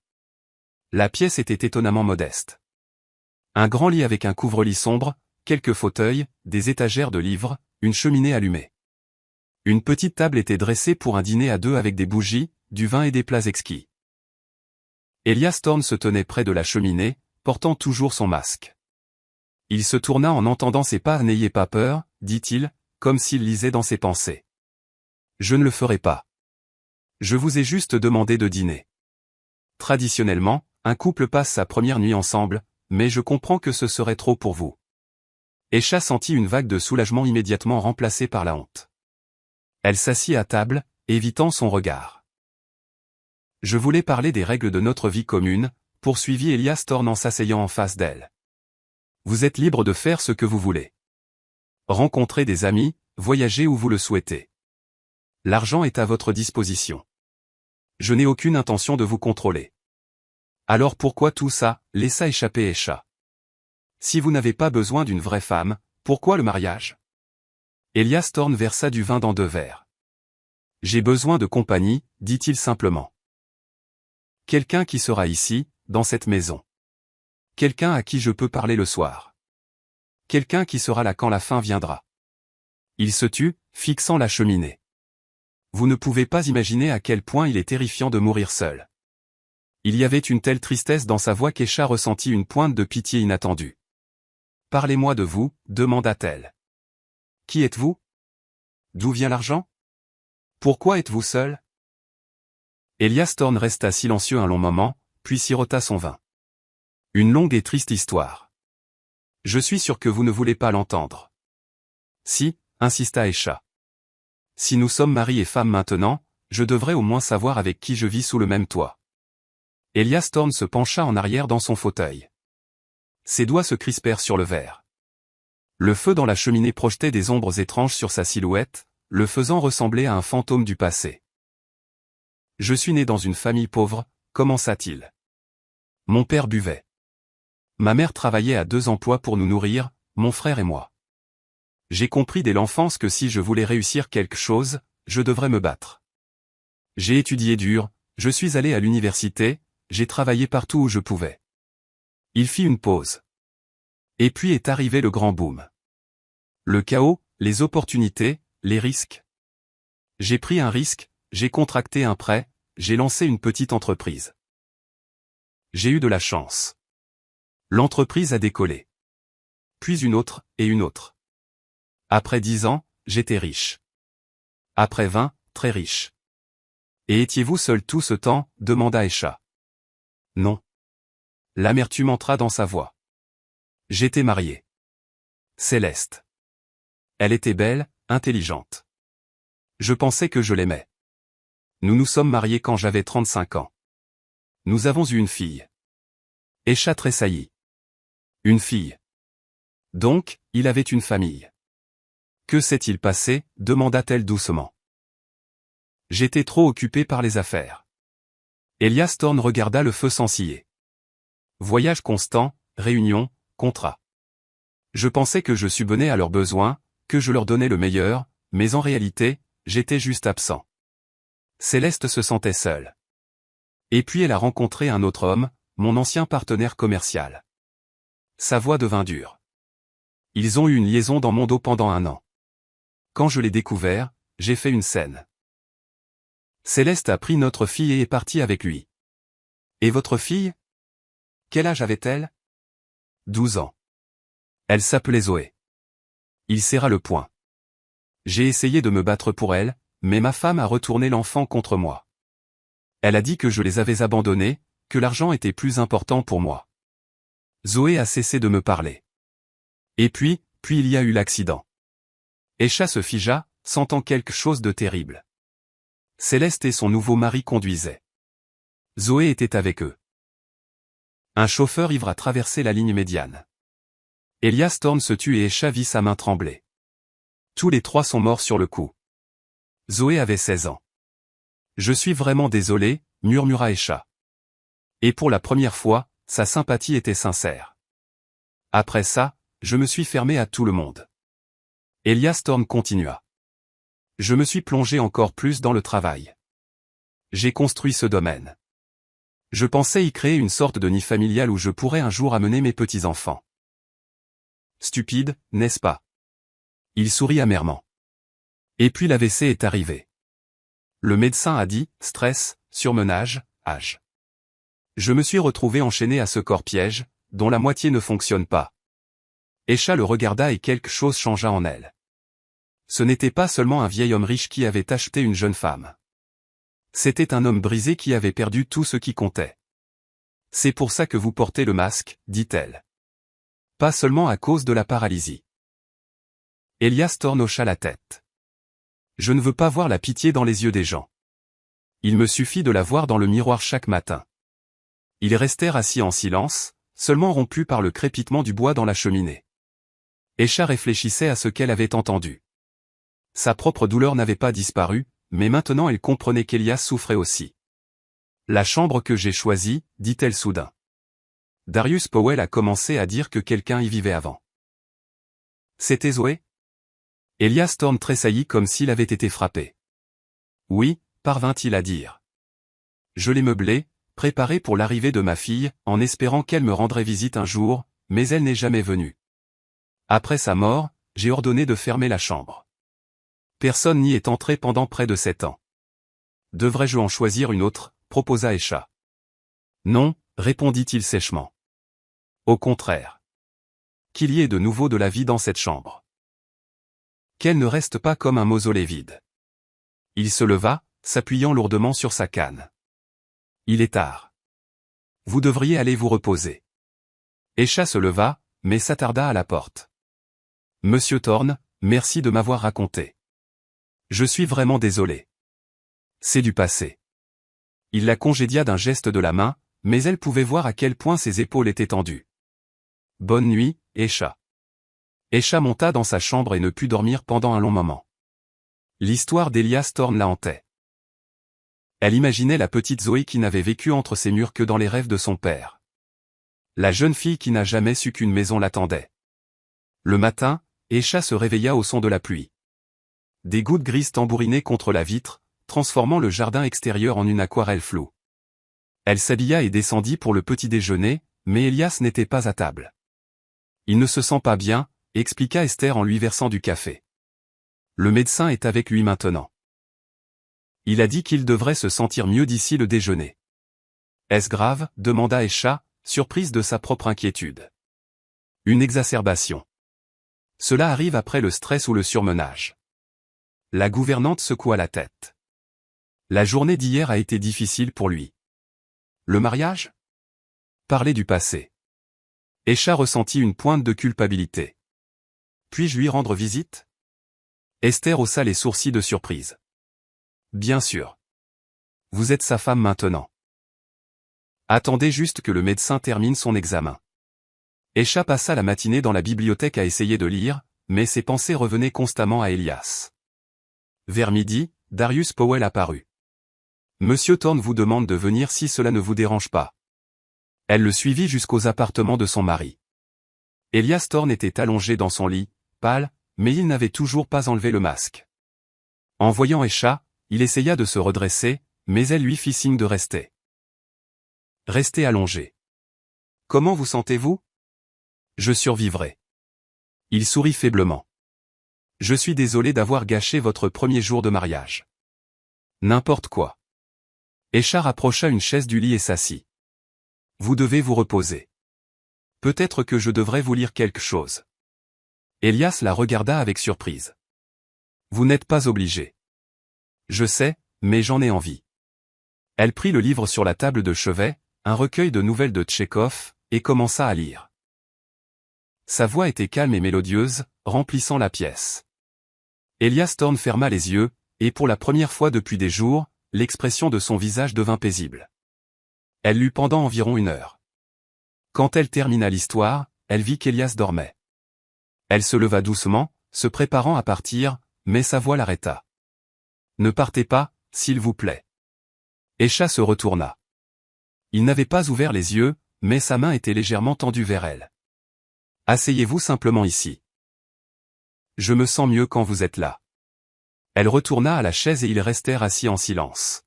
S1: La pièce était étonnamment modeste. Un grand lit avec un couvre-lit sombre, quelques fauteuils, des étagères de livres, une cheminée allumée. Une petite table était dressée pour un dîner à deux avec des bougies, du vin et des plats exquis. Elias Thorne se tenait près de la cheminée, portant toujours son masque. Il se tourna en entendant ses pas. « N'ayez pas peur, dit-il, comme s'il lisait dans ses pensées. Je ne le ferai pas. Je vous ai juste demandé de dîner. Traditionnellement, un couple passe sa première nuit ensemble, mais je comprends que ce serait trop pour vous. » Aisha sentit une vague de soulagement immédiatement remplacée par la honte. Elle s'assit à table, évitant son regard. « Je voulais parler des règles de notre vie commune, » poursuivit Elias Thorne en s'asseyant en face d'elle. « Vous êtes libre de faire ce que vous voulez. Rencontrer des amis, voyager où vous le souhaitez. L'argent est à votre disposition. Je n'ai aucune intention de vous contrôler. Alors pourquoi tout ça, laissa échapper Aisha. Si vous n'avez pas besoin d'une vraie femme, pourquoi le mariage? Elias Thorne versa du vin dans 2 verres. J'ai besoin de compagnie, dit-il simplement. Quelqu'un qui sera ici, dans cette maison. Quelqu'un à qui je peux parler le soir. Quelqu'un qui sera là quand la fin viendra. Il se tut, fixant la cheminée. Vous ne pouvez pas imaginer à quel point il est terrifiant de mourir seul. Il y avait une telle tristesse dans sa voix qu'Aisha ressentit une pointe de pitié inattendue. Parlez-moi de vous, demanda-t-elle. Qui êtes-vous? D'où vient l'argent? Pourquoi êtes-vous seul? Elias Thorne resta silencieux un long moment, puis sirota son vin. Une longue et triste histoire. Je suis sûr que vous ne voulez pas l'entendre. Si, insista Aisha. Si nous sommes mari et femme maintenant, je devrais au moins savoir avec qui je vis sous le même toit. Elias Thorne se pencha en arrière dans son fauteuil. Ses doigts se crispèrent sur le verre. Le feu dans la cheminée projetait des ombres étranges sur sa silhouette, le faisant ressembler à un fantôme du passé. Je suis né dans une famille pauvre, commença-t-il. Mon père buvait. Ma mère travaillait à 2 emplois pour nous nourrir, mon frère et moi. J'ai compris dès l'enfance que si je voulais réussir quelque chose, je devrais me battre. J'ai étudié dur, je suis allé à l'université, j'ai travaillé partout où je pouvais. Il fit une pause. Et puis est arrivé le grand boom. Le chaos, les opportunités, les risques. J'ai pris un risque, j'ai contracté un prêt, j'ai lancé une petite entreprise. J'ai eu de la chance. L'entreprise a décollé. Puis une autre, et une autre. Après 10 ans, j'étais riche. Après 20, très riche. Et étiez-vous seul tout ce temps, demanda Aisha. Non. L'amertume entra dans sa voix. J'étais marié. Céleste. Elle était belle, intelligente. Je pensais que je l'aimais. Nous nous sommes mariés quand j'avais 35 ans. Nous avons eu une fille. Aisha tressaillit. Une fille. Donc, il avait une famille. Que s'est-il passé, demanda-t-elle doucement. J'étais trop occupé par les affaires. Elias Thorne regarda le feu s'ensiller. Voyage constant, réunions, contrats. Je pensais que je subvenais à leurs besoins, que je leur donnais le meilleur, mais en réalité, j'étais juste absent. Céleste se sentait seule. Et puis elle a rencontré un autre homme, mon ancien partenaire commercial. Sa voix devint dure. Ils ont eu une liaison dans mon dos pendant 1 an. Quand je l'ai découvert, j'ai fait une scène. Céleste a pris notre fille et est partie avec lui. Et votre fille? Quel âge avait-elle? 12 ans. Elle s'appelait Zoé. Il serra le poing. J'ai essayé de me battre pour elle, mais ma femme a retourné l'enfant contre moi. Elle a dit que je les avais abandonnés, que l'argent était plus important pour moi. Zoé a cessé de me parler. Et puis il y a eu l'accident. Aisha se figea, sentant quelque chose de terrible. Céleste et son nouveau mari conduisaient. Zoé était avec eux. Un chauffeur ivre a traversé la ligne médiane. Elias Thorne se tut et Aisha vit sa main trembler. Tous les 3 sont morts sur le coup. Zoé avait 16 ans. Je suis vraiment désolé, murmura Esha. Et pour la première fois, sa sympathie était sincère. Après ça, je me suis fermé à tout le monde. Elias Thorne continua. Je me suis plongé encore plus dans le travail. J'ai construit ce domaine. Je pensais y créer une sorte de nid familial où je pourrais un jour amener mes petits-enfants. Stupide, n'est-ce pas? Il sourit amèrement. Et puis l'AVC est arrivé. Le médecin a dit, stress, surmenage, âge. Je me suis retrouvé enchaîné à ce corps piège, dont la moitié ne fonctionne pas. Esha le regarda et quelque chose changea en elle. Ce n'était pas seulement un vieil homme riche qui avait acheté une jeune femme. C'était un homme brisé qui avait perdu tout ce qui comptait. C'est pour ça que vous portez le masque, dit-elle. Pas seulement à cause de la paralysie. Elias Thorne hocha la tête. Je ne veux pas voir la pitié dans les yeux des gens. Il me suffit de la voir dans le miroir chaque matin. Ils restèrent assis en silence, seulement rompus par le crépitement du bois dans la cheminée. Esha réfléchissait à ce qu'elle avait entendu. Sa propre douleur n'avait pas disparu, mais maintenant elle comprenait qu'Elias souffrait aussi. La chambre que j'ai choisie, dit-elle soudain. Darius Powell a commencé à dire que quelqu'un y vivait avant. C'était Zoé? Elias Thorne tressaillit comme s'il avait été frappé. Oui, parvint-il à dire. Je l'ai meublée, préparée pour l'arrivée de ma fille, en espérant qu'elle me rendrait visite un jour, mais elle n'est jamais venue. Après sa mort, j'ai ordonné de fermer la chambre. Personne n'y est entré pendant près de 7 ans. Devrais-je en choisir une autre, proposa Esha. Non, répondit-il sèchement. Au contraire. Qu'il y ait de nouveau de la vie dans cette chambre. Qu'elle ne reste pas comme un mausolée vide. Il se leva, s'appuyant lourdement sur sa canne. Il est tard. Vous devriez aller vous reposer. Esha se leva, mais s'attarda à la porte. Monsieur Thorne, merci de m'avoir raconté. Je suis vraiment désolé. C'est du passé. Il la congédia d'un geste de la main, mais elle pouvait voir à quel point ses épaules étaient tendues. Bonne nuit, Esha. Esha monta dans sa chambre et ne put dormir pendant un long moment. L'histoire d'Elias Thorne la hantait. Elle imaginait la petite Zoé qui n'avait vécu entre ces murs que dans les rêves de son père. La jeune fille qui n'a jamais su qu'une maison l'attendait. Le matin, Esha se réveilla au son de la pluie. Des gouttes grises tambourinaient contre la vitre, transformant le jardin extérieur en une aquarelle floue. Elle s'habilla et descendit pour le petit déjeuner, mais Elias n'était pas à table. Il ne se sent pas bien, expliqua Esther en lui versant du café. Le médecin est avec lui maintenant. Il a dit qu'il devrait se sentir mieux d'ici le déjeuner. Est-ce grave? Demanda Esha, surprise de sa propre inquiétude. Une exacerbation. Cela arrive après le stress ou le surmenage. La gouvernante secoua la tête. La journée d'hier a été difficile pour lui. Le mariage? Parler du passé. Esha ressentit une pointe de culpabilité. Puis-je lui rendre visite? Esther haussa les sourcils de surprise. Bien sûr. Vous êtes sa femme maintenant. Attendez juste que le médecin termine son examen. Esha passa la matinée dans la bibliothèque à essayer de lire, mais ses pensées revenaient constamment à Elias. Vers midi, Darius Powell apparut. Monsieur Thorne vous demande de venir si cela ne vous dérange pas. Elle le suivit jusqu'aux appartements de son mari. Elias Thorne était allongé dans son lit, pâle, mais il n'avait toujours pas enlevé le masque. En voyant Esha, il essaya de se redresser, mais elle lui fit signe de rester. Restez allongé. Comment vous sentez-vous? Je survivrai. Il sourit faiblement. Je suis désolé d'avoir gâché votre premier jour de mariage. N'importe quoi. Esha rapprocha une chaise du lit et s'assit. Vous devez vous reposer. Peut-être que je devrais vous lire quelque chose. Elias la regarda avec surprise. Vous n'êtes pas obligé. Je sais, mais j'en ai envie. Elle prit le livre sur la table de chevet, un recueil de nouvelles de Tchekhov, et commença à lire. Sa voix était calme et mélodieuse, remplissant la pièce. Elias Thorne ferma les yeux, et pour la première fois depuis des jours, l'expression de son visage devint paisible. Elle lut pendant environ 1 heure. Quand elle termina l'histoire, elle vit qu'Elias dormait. Elle se leva doucement, se préparant à partir, mais sa voix l'arrêta. ne partez pas, s'il vous plaît. Esha se retourna. Il n'avait pas ouvert les yeux, mais sa main était légèrement tendue vers elle. Asseyez-vous simplement ici. Je me sens mieux quand vous êtes là. Elle retourna à la chaise et ils restèrent assis en silence.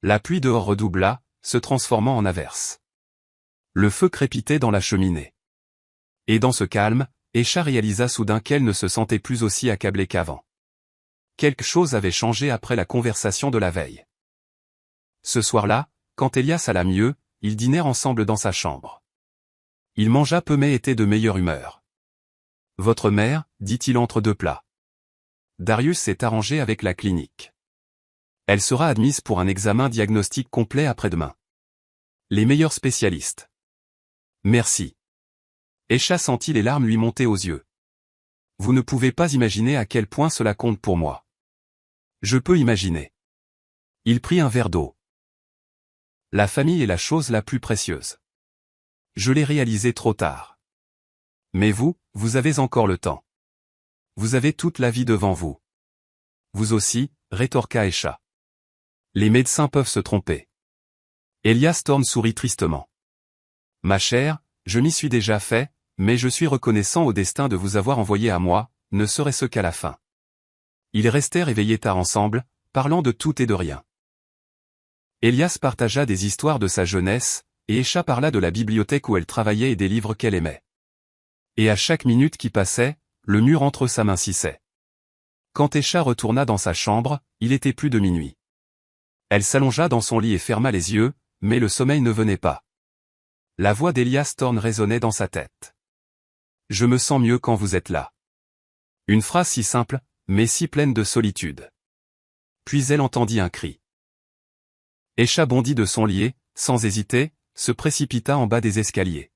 S1: La pluie dehors redoubla, se transformant en averse. Le feu crépitait dans la cheminée. Et dans ce calme, Esha réalisa soudain qu'elle ne se sentait plus aussi accablée qu'avant. Quelque chose avait changé après la conversation de la veille. Ce soir-là, quand Elias alla mieux, ils dînèrent ensemble dans sa chambre. Il mangea peu mais était de meilleure humeur. « Votre mère, dit-il entre deux plats. Darius s'est arrangé avec la clinique. Elle sera admise pour un examen diagnostic complet après-demain. Les meilleurs spécialistes. Merci. » Esha sentit les larmes lui monter aux yeux. « Vous ne pouvez pas imaginer à quel point cela compte pour moi. » « Je peux imaginer. » Il prit un verre d'eau. « La famille est la chose la plus précieuse. Je l'ai réalisé trop tard. Mais vous, vous avez encore le temps. Vous avez toute la vie devant vous. » « Vous aussi, » rétorqua Esha. « Les médecins peuvent se tromper. » Elias Thorne sourit tristement. « Ma chère, je m'y suis déjà fait, mais je suis reconnaissant au destin de vous avoir envoyé à moi, ne serait-ce qu'à la fin. » Ils restèrent éveillés tard ensemble, parlant de tout et de rien. Elias partagea des histoires de sa jeunesse, et Esha parla de la bibliothèque où elle travaillait et des livres qu'elle aimait. Et à chaque minute qui passait, le mur entre eux s'amincissait. Quand Esha retourna dans sa chambre, il était plus de minuit. Elle s'allongea dans son lit et ferma les yeux, mais le sommeil ne venait pas. La voix d'Elias Thorne résonnait dans sa tête. « Je me sens mieux quand vous êtes là. » Une phrase si simple, mais si pleine de solitude. Puis elle entendit un cri. Esha bondit de son lit, sans hésiter, se précipita en bas des escaliers.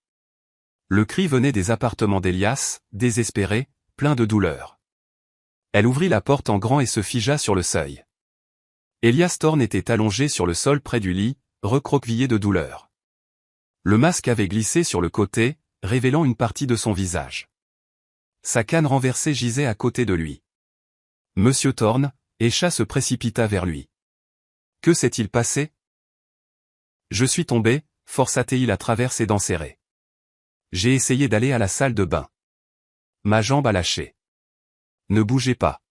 S1: Le cri venait des appartements d'Elias, désespéré, plein de douleur. Elle ouvrit la porte en grand et se figea sur le seuil. Elias Thorne était allongé sur le sol près du lit, recroquevillé de douleur. Le masque avait glissé sur le côté, révélant une partie de son visage. Sa canne renversée gisait à côté de lui. Monsieur Thorne, Esha se précipita vers lui. Que s'est-il passé? Je suis tombé, força-t-il à travers ses dents serrées. J'ai essayé d'aller à la salle de bain. Ma jambe a lâché. Ne bougez pas.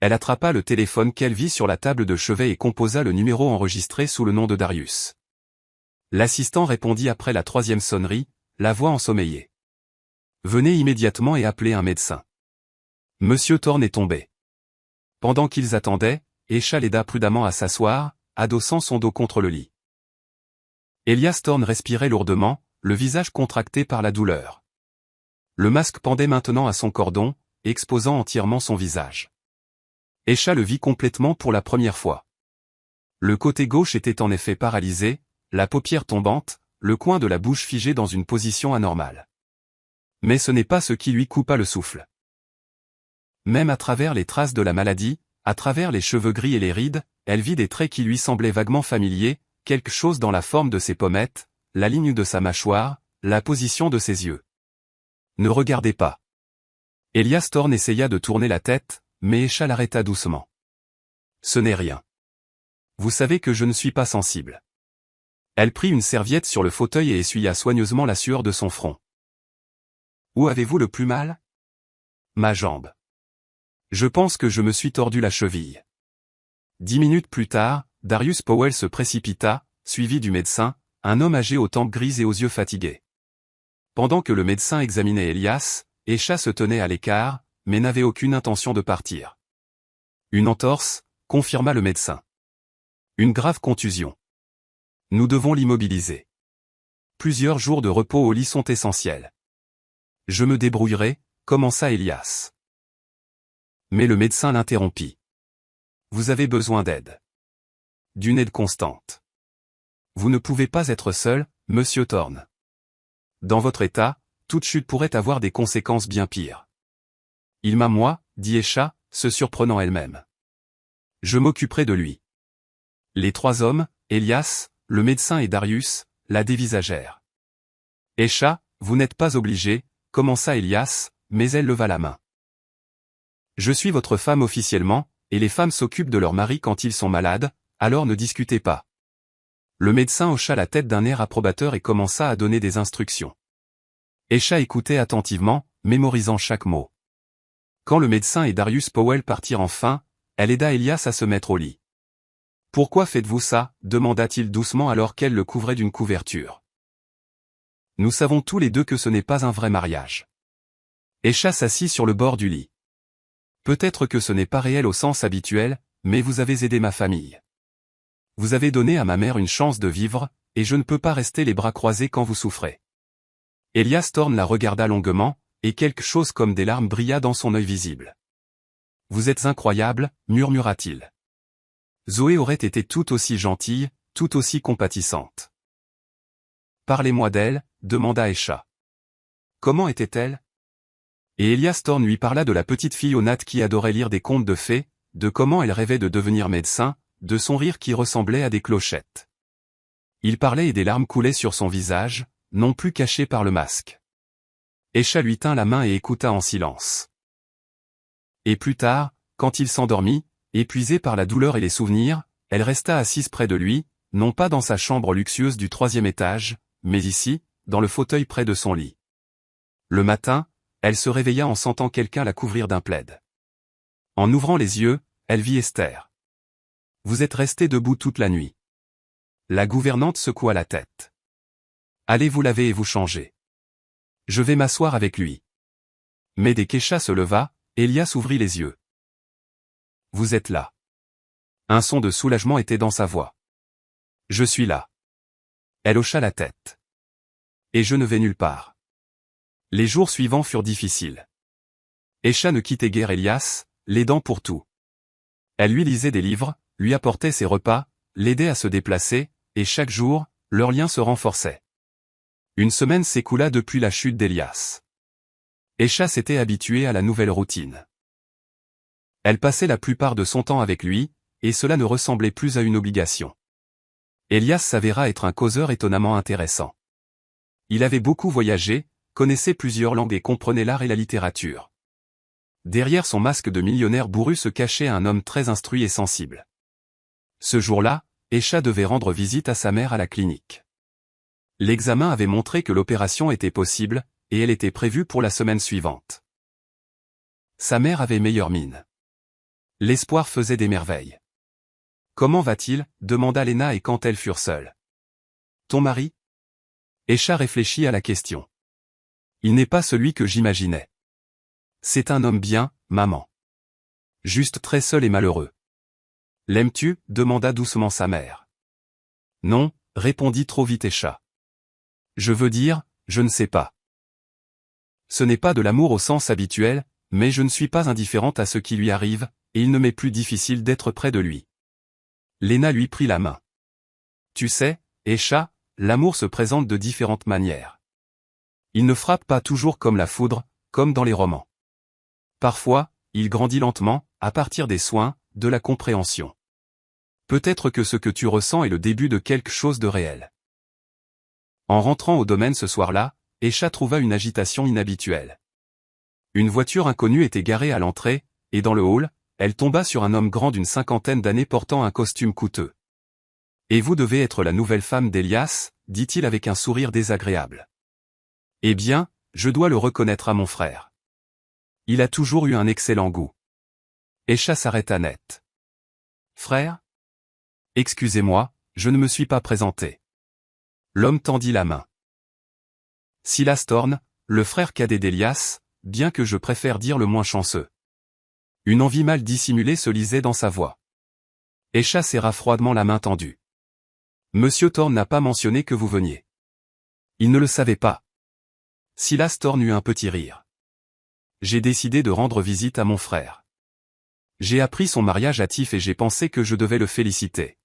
S1: Elle attrapa le téléphone qu'elle vit sur la table de chevet et composa le numéro enregistré sous le nom de Darius. L'assistant répondit après la troisième sonnerie, la voix ensommeillée. Venez immédiatement et appelez un médecin. Monsieur Thorne est tombé. Pendant qu'ils attendaient, Esha l'aida prudemment à s'asseoir, adossant son dos contre le lit. Elias Thorne respirait lourdement, le visage contracté par la douleur. Le masque pendait maintenant à son cordon, exposant entièrement son visage. Esha le vit complètement pour la première fois. Le côté gauche était en effet paralysé, la paupière tombante, le coin de la bouche figé dans une position anormale. Mais ce n'est pas ce qui lui coupa le souffle. Même à travers les traces de la maladie, à travers les cheveux gris et les rides, elle vit des traits qui lui semblaient vaguement familiers, quelque chose dans la forme de ses pommettes, la ligne de sa mâchoire, la position de ses yeux. Ne regardez pas. Elias Thorne essaya de tourner la tête, mais Esha l'arrêta doucement. Ce n'est rien. Vous savez que je ne suis pas sensible. Elle prit une serviette sur le fauteuil et essuya soigneusement la sueur de son front. Où avez-vous le plus mal? Ma jambe. Je pense que je me suis tordu la cheville. 10 minutes plus tard, Darius Powell se précipita, suivi du médecin, un homme âgé aux tempes grises et aux yeux fatigués. Pendant que le médecin examinait Elias, Esha se tenait à l'écart, mais n'avait aucune intention de partir. Une entorse, confirma le médecin. Une grave contusion. Nous devons l'immobiliser. Plusieurs jours de repos au lit sont essentiels. Je me débrouillerai, commença Elias. Mais le médecin l'interrompit. Vous avez besoin d'aide. D'une aide constante. Vous ne pouvez pas être seul, monsieur Thorne. Dans votre état, toute chute pourrait avoir des conséquences bien pires. Il m'a moi, dit Esha, se surprenant elle-même. Je m'occuperai de lui. Les trois hommes, Elias, le médecin et Darius, la dévisagèrent. Esha, vous n'êtes pas obligé, commença Elias, mais elle leva la main. Je suis votre femme officiellement, et les femmes s'occupent de leurs maris quand ils sont malades, alors ne discutez pas. Le médecin hocha la tête d'un air approbateur et commença à donner des instructions. Aisha écoutait attentivement, mémorisant chaque mot. Quand le médecin et Darius Powell partirent enfin, elle aida Elias à se mettre au lit. « Pourquoi faites-vous ça » demanda-t-il doucement alors qu'elle le couvrait d'une couverture. « Nous savons tous les deux que ce n'est pas un vrai mariage. » Aisha s'assit sur le bord du lit. « Peut-être que ce n'est pas réel au sens habituel, mais vous avez aidé ma famille. Vous avez donné à ma mère une chance de vivre, et je ne peux pas rester les bras croisés quand vous souffrez. » Elias Thorne la regarda longuement, et quelque chose comme des larmes brilla dans son œil visible. « Vous êtes incroyable, murmura-t-il. Zoé aurait été tout aussi gentille, tout aussi compatissante. « Parlez-moi d'elle, demanda Aisha. Comment était-elle ? Et Elias Thorne lui parla de la petite fille honnête qui adorait lire des contes de fées, de comment elle rêvait de devenir médecin, de son rire qui ressemblait à des clochettes. Il parlait et des larmes coulaient sur son visage, non plus cachées par le masque. Aisha lui tint la main et écouta en silence. Et plus tard, quand il s'endormit, épuisée par la douleur et les souvenirs, elle resta assise près de lui, non pas dans sa chambre luxueuse du 3e étage, mais ici, dans le fauteuil près de son lit. Le matin, elle se réveilla en sentant quelqu'un la couvrir d'un plaid. En ouvrant les yeux, elle vit Esther. « Vous êtes resté debout toute la nuit. » La gouvernante secoua la tête. « Allez vous laver et vous changer. Je vais m'asseoir avec lui. » Mais dès qu'Aisha se leva, Elias ouvrit les yeux. « Vous êtes là. » Un son de soulagement était dans sa voix. « Je suis là. » Elle hocha la tête. « Et je ne vais nulle part. » Les jours suivants furent difficiles. Aisha ne quittait guère Elias, l'aidant pour tout. Elle lui lisait des livres, lui apportait ses repas, l'aidait à se déplacer, et chaque jour, leur lien se renforçait. Une semaine s'écoula depuis la chute d'Elias. Aisha s'était habituée à la nouvelle routine. Elle passait la plupart de son temps avec lui, et cela ne ressemblait plus à une obligation. Elias s'avéra être un causeur étonnamment intéressant. Il avait beaucoup voyagé, connaissait plusieurs langues et comprenait l'art et la littérature. Derrière son masque de millionnaire bourru se cachait un homme très instruit et sensible. Ce jour-là, Aisha devait rendre visite à sa mère à la clinique. L'examen avait montré que l'opération était possible, et elle était prévue pour la semaine suivante. Sa mère avait meilleure mine. L'espoir faisait des merveilles. « Comment va-t-il » demanda Lena et quand elles furent seules. « Ton mari » Aisha réfléchit à la question. « Il n'est pas celui que j'imaginais. C'est un homme bien, maman. Juste très seul et malheureux. »« L'aimes-tu » demanda doucement sa mère. « Non » répondit trop vite Aisha. « Je veux dire, je ne sais pas. Ce n'est pas de l'amour au sens habituel, mais je ne suis pas indifférente à ce qui lui arrive, et il ne m'est plus difficile d'être près de lui. » Lena lui prit la main. « Tu sais, Aisha, l'amour se présente de différentes manières. Il ne frappe pas toujours comme la foudre, comme dans les romans. Parfois, il grandit lentement, à partir des soins, de la compréhension. Peut-être que ce que tu ressens est le début de quelque chose de réel. » En rentrant au domaine ce soir-là, Aisha trouva une agitation inhabituelle. Une voiture inconnue était garée à l'entrée, et dans le hall, elle tomba sur un homme grand d'une 50aine d'années portant un costume coûteux. « Et vous devez être la nouvelle femme d'Elias » dit-il avec un sourire désagréable. « Eh bien, je dois le reconnaître à mon frère. Il a toujours eu un excellent goût. » Aisha s'arrêta net. « Frère ? Excusez-moi, je ne me suis pas présenté. » L'homme tendit la main. « Silas Thorne, le frère cadet d'Elias, bien que je préfère dire le moins chanceux. » Une envie mal dissimulée se lisait dans sa voix. Aisha serra froidement la main tendue. « Monsieur Thorne n'a pas mentionné que vous veniez. » Il ne le savait pas. Silas Thorne eut un petit rire. « J'ai décidé de rendre visite à mon frère. J'ai appris son mariage hâtif et j'ai pensé que je devais le féliciter.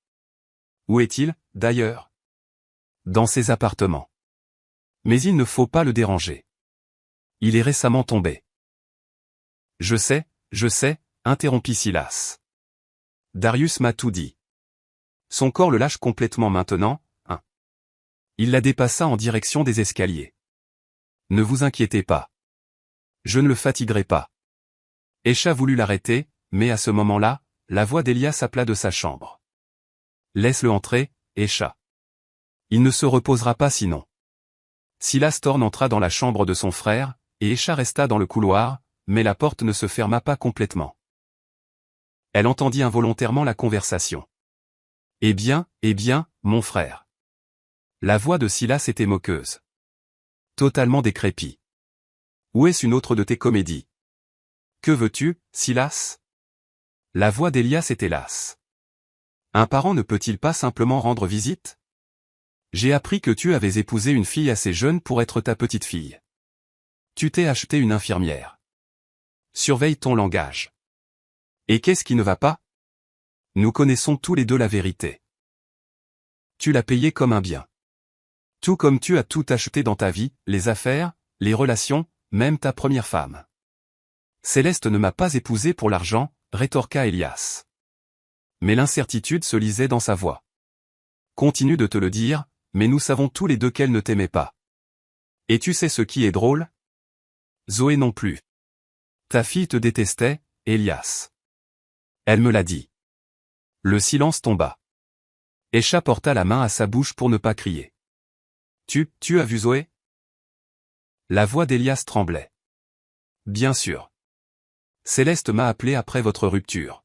S1: Où est-il, d'ailleurs ? Dans ses appartements. Mais il ne faut pas le déranger. Il est récemment tombé. » Je sais, interrompit Silas. Darius m'a tout dit. Son corps le lâche complètement maintenant, hein. Il la dépassa en direction des escaliers. Ne vous inquiétez pas. Je ne le fatiguerai pas. Aisha voulut l'arrêter, mais à ce moment-là, la voix d'Elias appela de sa chambre. Laisse-le entrer, Esha. Il ne se reposera pas sinon. Silas Thorne entra dans la chambre de son frère, et Esha resta dans le couloir, mais la porte ne se ferma pas complètement. Elle entendit involontairement la conversation. Eh bien, mon frère. La voix de Silas était moqueuse. Totalement décrépit. Où est-ce une autre de tes comédies? Que veux-tu, Silas? La voix d'Elias était lasse. Un parent ne peut-il pas simplement rendre visite? J'ai appris que tu avais épousé une fille assez jeune pour être ta petite fille. Tu t'es acheté une infirmière. Surveille ton langage. Et qu'est-ce qui ne va pas? Nous connaissons tous les deux la vérité. Tu l'as payé comme un bien. Tout comme tu as tout acheté dans ta vie, les affaires, les relations, même ta première femme. Céleste ne m'a pas épousé pour l'argent, rétorqua Elias. Mais l'incertitude se lisait dans sa voix. Continue de te le dire, mais nous savons tous les deux qu'elle ne t'aimait pas. Et tu sais ce qui est drôle? Zoé non plus. Ta fille te détestait, Elias. Elle me l'a dit. Le silence tomba. Esha porta la main à sa bouche pour ne pas crier. Tu as vu Zoé? La voix d'Elias tremblait. Bien sûr. Céleste m'a appelé après votre rupture.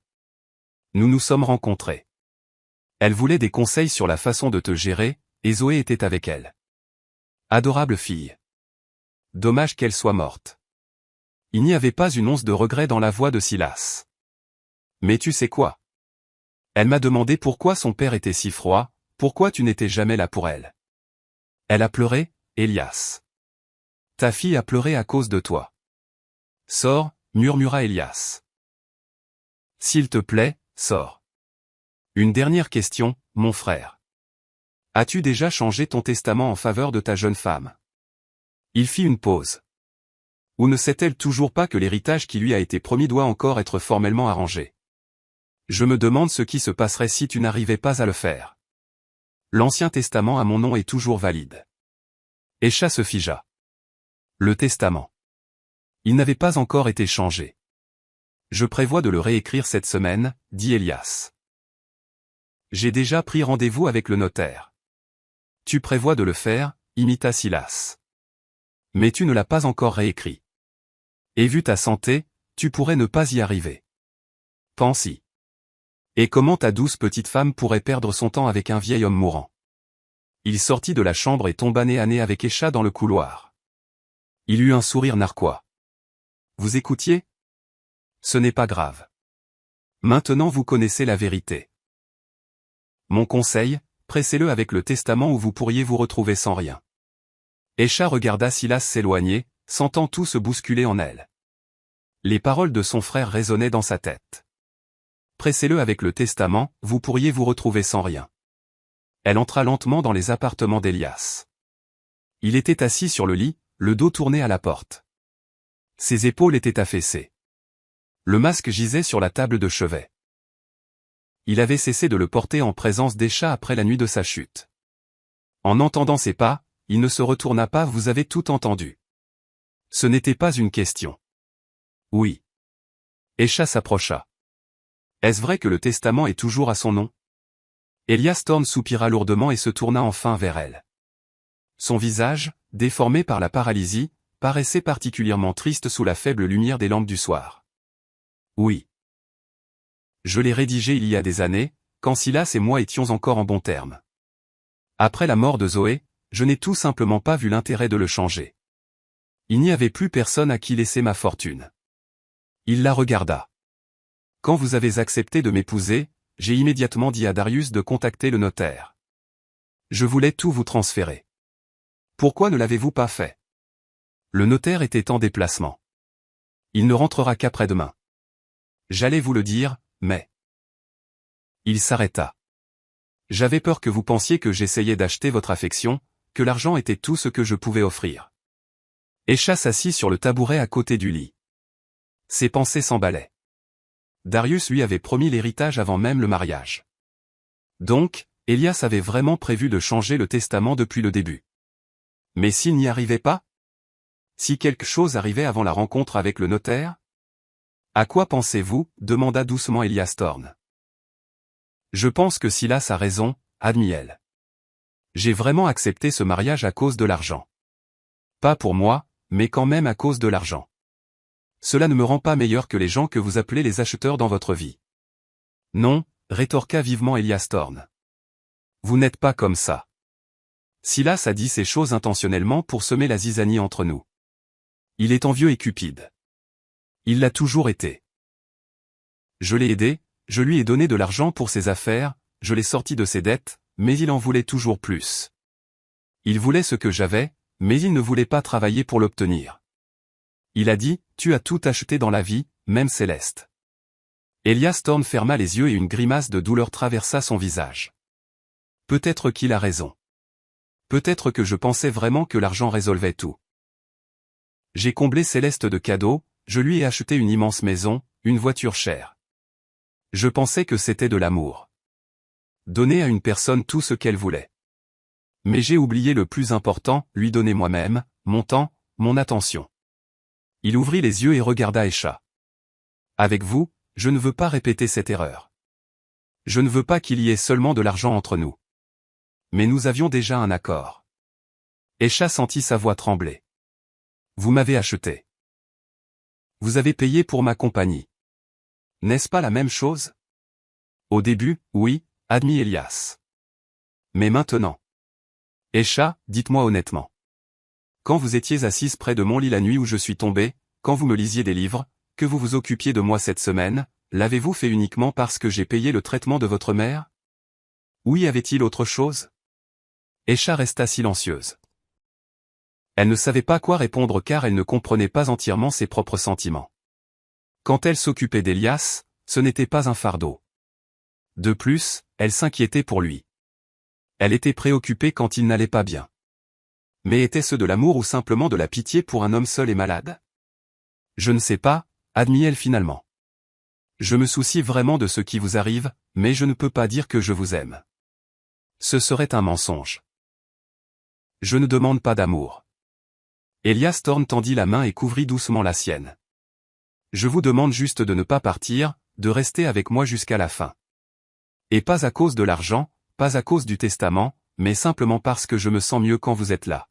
S1: Nous nous sommes rencontrés. Elle voulait des conseils sur la façon de te gérer, et Zoé était avec elle. Adorable fille. Dommage qu'elle soit morte. Il n'y avait pas une once de regret dans la voix de Silas. Mais tu sais quoi? Elle m'a demandé pourquoi son père était si froid, pourquoi tu n'étais jamais là pour elle. Elle a pleuré, Elias. Ta fille a pleuré à cause de toi. Sors, murmura Elias. S'il te plaît, sors. Une dernière question, mon frère. As-tu déjà changé ton testament en faveur de ta jeune femme? Il fit une pause. Ou ne sait-elle toujours pas que l'héritage qui lui a été promis doit encore être formellement arrangé? Je me demande ce qui se passerait si tu n'arrivais pas à le faire. L'Ancien Testament à mon nom est toujours valide. Esha se figea. Le testament. Il n'avait pas encore été changé. Je prévois de le réécrire cette semaine, dit Elias. J'ai déjà pris rendez-vous avec le notaire. Tu prévois de le faire, imita Silas. Mais tu ne l'as pas encore réécrit. Et vu ta santé, tu pourrais ne pas y arriver. Pense-y. Et comment ta douce petite femme pourrait perdre son temps avec un vieil homme mourant? Il sortit de la chambre et tomba nez à nez avec Esha dans le couloir. Il eut un sourire narquois. Vous écoutiez? Ce n'est pas grave. Maintenant vous connaissez la vérité. Mon conseil, pressez-le avec le testament ou vous pourriez vous retrouver sans rien. Esha regarda Silas s'éloigner, sentant tout se bousculer en elle. Les paroles de son frère résonnaient dans sa tête. Pressez-le avec le testament, vous pourriez vous retrouver sans rien. Elle entra lentement dans les appartements d'Elias. Il était assis sur le lit, le dos tourné à la porte. Ses épaules étaient affaissées. Le masque gisait sur la table de chevet. Il avait cessé de le porter en présence d'Esha après la nuit de sa chute. En entendant ses pas, il ne se retourna pas. Vous avez tout entendu. Ce n'était pas une question. Oui. Esha s'approcha. Est-ce vrai que le testament est toujours à son nom? Elias Thorne soupira lourdement et se tourna enfin vers elle. Son visage, déformé par la paralysie, paraissait particulièrement triste sous la faible lumière des lampes du soir. Oui. Je l'ai rédigé il y a des années, quand Silas et moi étions encore en bons termes. Après la mort de Zoé, je n'ai tout simplement pas vu l'intérêt de le changer. Il n'y avait plus personne à qui laisser ma fortune. Il la regarda. Quand vous avez accepté de m'épouser, j'ai immédiatement dit à Darius de contacter le notaire. Je voulais tout vous transférer. Pourquoi ne l'avez-vous pas fait? Le notaire était en déplacement. Il ne rentrera qu'après-demain. J'allais vous le dire, mais... Il s'arrêta. J'avais peur que vous pensiez que j'essayais d'acheter votre affection, que l'argent était tout ce que je pouvais offrir. Esha s'assit sur le tabouret à côté du lit. Ses pensées s'emballaient. Darius lui avait promis l'héritage avant même le mariage. Donc, Elias avait vraiment prévu de changer le testament depuis le début. Mais s'il n'y arrivait pas? Si quelque chose arrivait avant la rencontre avec le notaire? À quoi pensez-vous? Demanda doucement Elias Thorne. Je pense que Silas a raison, admit elle. J'ai vraiment accepté ce mariage à cause de l'argent. Pas pour moi, mais quand même à cause de l'argent. Cela ne me rend pas meilleur que les gens que vous appelez les acheteurs dans votre vie. Non, rétorqua vivement Elias Thorne. Vous n'êtes pas comme ça. Silas a dit ces choses intentionnellement pour semer la zizanie entre nous. Il est envieux et cupide. Il l'a toujours été. Je l'ai aidé, je lui ai donné de l'argent pour ses affaires, je l'ai sorti de ses dettes, mais il en voulait toujours plus. Il voulait ce que j'avais, mais il ne voulait pas travailler pour l'obtenir. Il a dit, tu as tout acheté dans la vie, même Céleste. Elias Thorne ferma les yeux et une grimace de douleur traversa son visage. Peut-être qu'il a raison. Peut-être que je pensais vraiment que l'argent résolvait tout. J'ai comblé Céleste de cadeaux, je lui ai acheté une immense maison, une voiture chère. Je pensais que c'était de l'amour. Donner à une personne tout ce qu'elle voulait. Mais j'ai oublié le plus important, lui donner moi-même, mon temps, mon attention. Il ouvrit les yeux et regarda Esha. Avec vous, je ne veux pas répéter cette erreur. Je ne veux pas qu'il y ait seulement de l'argent entre nous. Mais nous avions déjà un accord. Esha sentit sa voix trembler. Vous m'avez acheté. Vous avez payé pour ma compagnie. N'est-ce pas la même chose? Au début, oui, admit Elias. Mais maintenant. Esha, dites-moi honnêtement. Quand vous étiez assise près de mon lit la nuit où je suis tombé, quand vous me lisiez des livres, que vous vous occupiez de moi cette semaine, l'avez-vous fait uniquement parce que j'ai payé le traitement de votre mère? Ou y avait-il autre chose? Esha resta silencieuse. Elle ne savait pas quoi répondre car elle ne comprenait pas entièrement ses propres sentiments. Quand elle s'occupait d'Elias, ce n'était pas un fardeau. De plus, elle s'inquiétait pour lui. Elle était préoccupée quand il n'allait pas bien. Mais était-ce de l'amour ou simplement de la pitié pour un homme seul et malade? Je ne sais pas, admit-elle finalement. Je me soucie vraiment de ce qui vous arrive, mais je ne peux pas dire que je vous aime. Ce serait un mensonge. Je ne demande pas d'amour. Elias Thorne tendit la main et couvrit doucement la sienne. Je vous demande juste de ne pas partir, de rester avec moi jusqu'à la fin. Et pas à cause de l'argent, pas à cause du testament, mais simplement parce que je me sens mieux quand vous êtes là.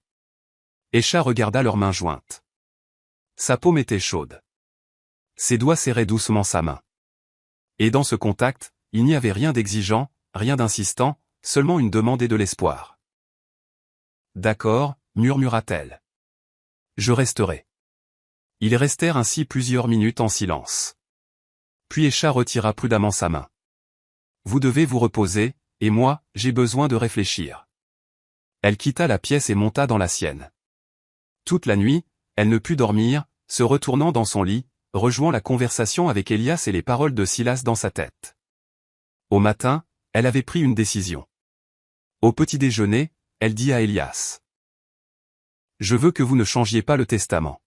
S1: Esha regarda leurs mains jointes. Sa paume était chaude. Ses doigts serraient doucement sa main. Et dans ce contact, il n'y avait rien d'exigeant, rien d'insistant, seulement une demande et de l'espoir. D'accord, murmura-t-elle. Je resterai. Ils restèrent ainsi plusieurs minutes en silence. Puis Esha retira prudemment sa main. Vous devez vous reposer, et moi, j'ai besoin de réfléchir. Elle quitta la pièce et monta dans la sienne. Toute la nuit, elle ne put dormir, se retournant dans son lit, rejouant la conversation avec Elias et les paroles de Silas dans sa tête. Au matin, elle avait pris une décision. Au petit déjeuner, elle dit à Elias. Je veux que vous ne changiez pas le testament.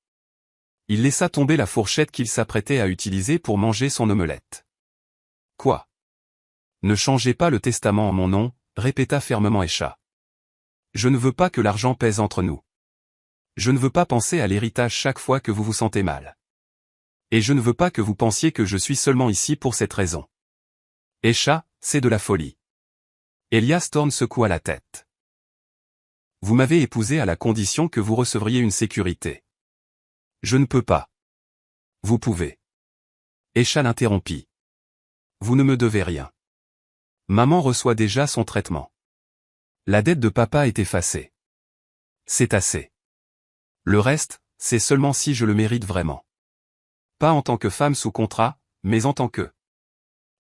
S1: Il laissa tomber la fourchette qu'il s'apprêtait à utiliser pour manger son omelette. Quoi? Ne changez pas le testament en mon nom, répéta fermement Esha. Je ne veux pas que l'argent pèse entre nous. Je ne veux pas penser à l'héritage chaque fois que vous vous sentez mal. Et je ne veux pas que vous pensiez que je suis seulement ici pour cette raison. Esha, c'est de la folie. Elias Thorne secoua la tête. Vous m'avez épousé à la condition que vous recevriez une sécurité. Je ne peux pas. Vous pouvez. Esha l'interrompit. Vous ne me devez rien. Maman reçoit déjà son traitement. La dette de papa est effacée. C'est assez. Le reste, c'est seulement si je le mérite vraiment. Pas en tant que femme sous contrat, mais en tant que...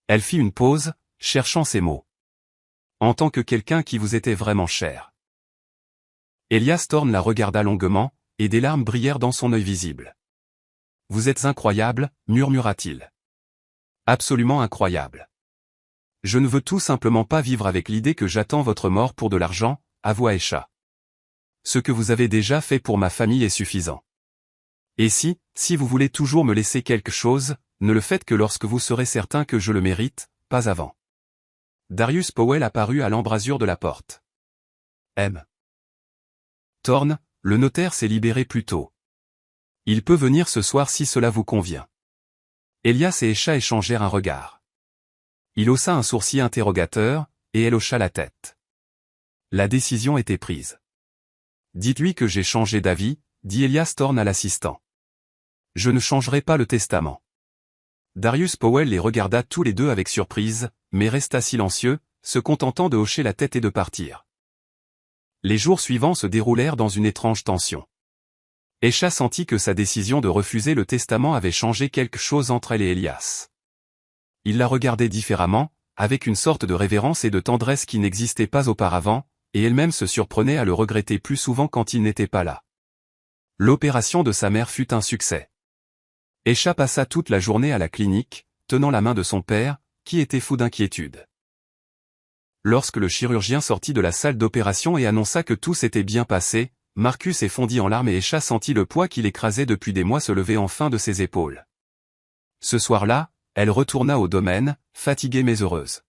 S1: Elle fit une pause, cherchant ses mots. En tant que quelqu'un qui vous était vraiment cher. Elias Thorne la regarda longuement, et des larmes brillèrent dans son œil visible. Vous êtes incroyable, murmura-t-il. Absolument incroyable. Je ne veux tout simplement pas vivre avec l'idée que j'attends votre mort pour de l'argent, avoua Esha. Ce que vous avez déjà fait pour ma famille est suffisant. Et si vous voulez toujours me laisser quelque chose, ne le faites que lorsque vous serez certain que je le mérite, pas avant. Darius Powell apparut à l'embrasure de la porte. M. Thorne, le notaire s'est libéré plus tôt. Il peut venir ce soir si cela vous convient. Elias et Escha échangèrent un regard. Il haussa un sourcil interrogateur, et elle hocha la tête. La décision était prise. Dites-lui que j'ai changé d'avis, dit Elias Thorne à l'assistant. Je ne changerai pas le testament. Darius Powell les regarda tous les deux avec surprise, mais resta silencieux, se contentant de hocher la tête et de partir. Les jours suivants se déroulèrent dans une étrange tension. Escha sentit que sa décision de refuser le testament avait changé quelque chose entre elle et Elias. Il la regardait différemment, avec une sorte de révérence et de tendresse qui n'existait pas auparavant, et elle-même se surprenait à le regretter plus souvent quand il n'était pas là. L'opération de sa mère fut un succès. Escha passa toute la journée à la clinique, tenant la main de son père, qui était fou d'inquiétude. Lorsque le chirurgien sortit de la salle d'opération et annonça que tout s'était bien passé, Marcus fondit en larmes et Escha sentit le poids qu'il écrasait depuis des mois se lever enfin de ses épaules. Ce soir-là, elle retourna au domaine, fatiguée mais heureuse.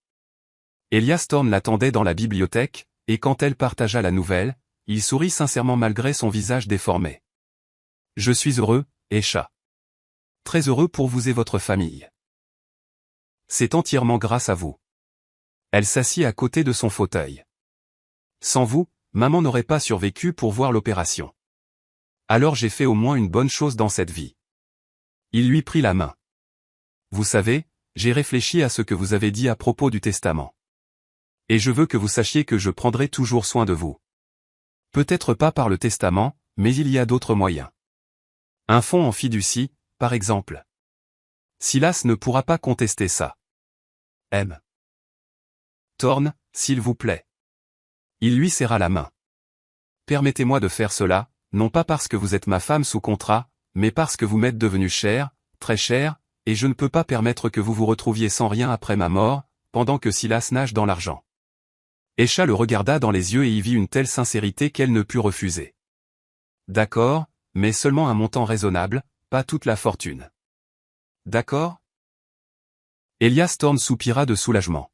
S1: Elias Thorne l'attendait dans la bibliothèque, et quand elle partagea la nouvelle, il sourit sincèrement malgré son visage déformé. « Je suis heureux, Escha. Très heureux pour vous et votre famille. C'est entièrement grâce à vous. » Elle s'assit à côté de son fauteuil. « Sans vous, maman n'aurait pas survécu pour voir l'opération. Alors j'ai fait au moins une bonne chose dans cette vie. » Il lui prit la main. « Vous savez, j'ai réfléchi à ce que vous avez dit à propos du testament. Et je veux que vous sachiez que je prendrai toujours soin de vous. Peut-être pas par le testament, mais il y a d'autres moyens. Un fonds en fiducie, par exemple. Silas ne pourra pas contester ça. M. Thorne, s'il vous plaît. » Il lui serra la main. « Permettez-moi de faire cela, non pas parce que vous êtes ma femme sous contrat, mais parce que vous m'êtes devenu cher, très cher, et je ne peux pas permettre que vous vous retrouviez sans rien après ma mort, pendant que Silas nage dans l'argent. » Escha le regarda dans les yeux et y vit une telle sincérité qu'elle ne put refuser. « D'accord, mais seulement un montant raisonnable, pas toute la fortune. »« D'accord ?» Elias Thorne soupira de soulagement.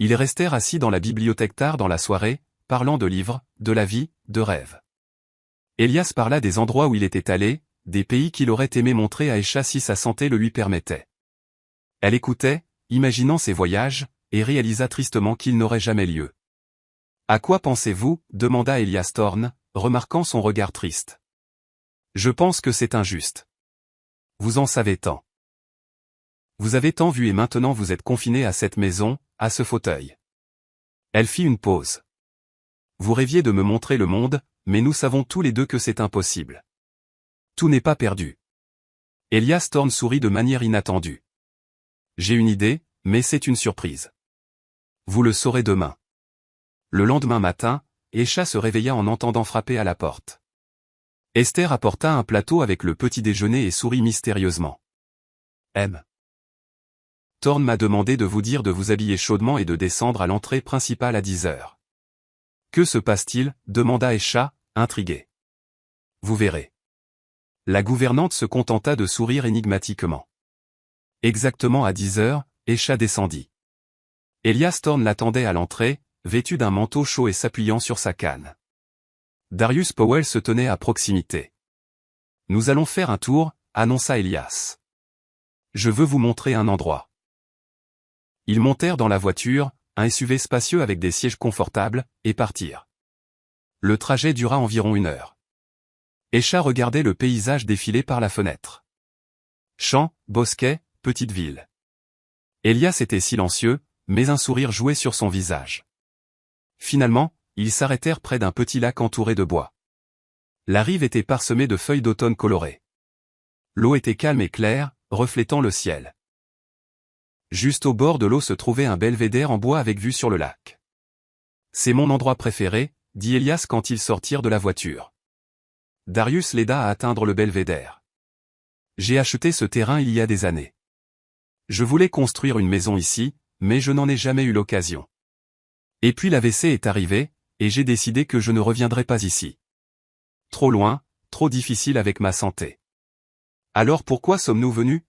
S1: Ils restèrent assis dans la bibliothèque tard dans la soirée, parlant de livres, de la vie, de rêves. Elias parla des endroits où il était allé, des pays qu'il aurait aimé montrer à Escha si sa santé le lui permettait. Elle écoutait, imaginant ses voyages, et réalisa tristement qu'ils n'auraient jamais lieu. « À quoi pensez-vous » demanda Elias Thorne, remarquant son regard triste. « Je pense que c'est injuste. Vous en savez tant. Vous avez tant vu et maintenant vous êtes confiné à cette maison, à ce fauteuil. » Elle fit une pause. « Vous rêviez de me montrer le monde, mais nous savons tous les deux que c'est impossible. Tout n'est pas perdu. » Elias Thorne sourit de manière inattendue. « J'ai une idée, mais c'est une surprise. Vous le saurez demain. » Le lendemain matin, Escha se réveilla en entendant frapper à la porte. Esther apporta un plateau avec le petit déjeuner et sourit mystérieusement. « M. Thorne m'a demandé de vous dire de vous habiller chaudement et de descendre à l'entrée principale à 10 heures. »« Que se passe-t-il » demanda Escha, intrigué. « Vous verrez. » La gouvernante se contenta de sourire énigmatiquement. Exactement à 10 heures, Escha descendit. Elias Thorne l'attendait à l'entrée, vêtu d'un manteau chaud et s'appuyant sur sa canne. Darius Powell se tenait à proximité. « Nous allons faire un tour » annonça Elias. « Je veux vous montrer un endroit. » Ils montèrent dans la voiture, un SUV spacieux avec des sièges confortables, et partirent. Le trajet dura environ 1 heure. Escha regardait le paysage défiler par la fenêtre. Champs, bosquets, petite ville. Elias était silencieux, mais un sourire jouait sur son visage. Finalement, ils s'arrêtèrent près d'un petit lac entouré de bois. La rive était parsemée de feuilles d'automne colorées. L'eau était calme et claire, reflétant le ciel. Juste au bord de l'eau se trouvait un belvédère en bois avec vue sur le lac. « C'est mon endroit préféré » dit Elias quand ils sortirent de la voiture. Darius l'aida à atteindre le belvédère. « J'ai acheté ce terrain il y a des années. Je voulais construire une maison ici, mais je n'en ai jamais eu l'occasion. Et puis l'AVC est arrivé, et j'ai décidé que je ne reviendrai pas ici. Trop loin, trop difficile avec ma santé. Alors pourquoi sommes-nous venus ? »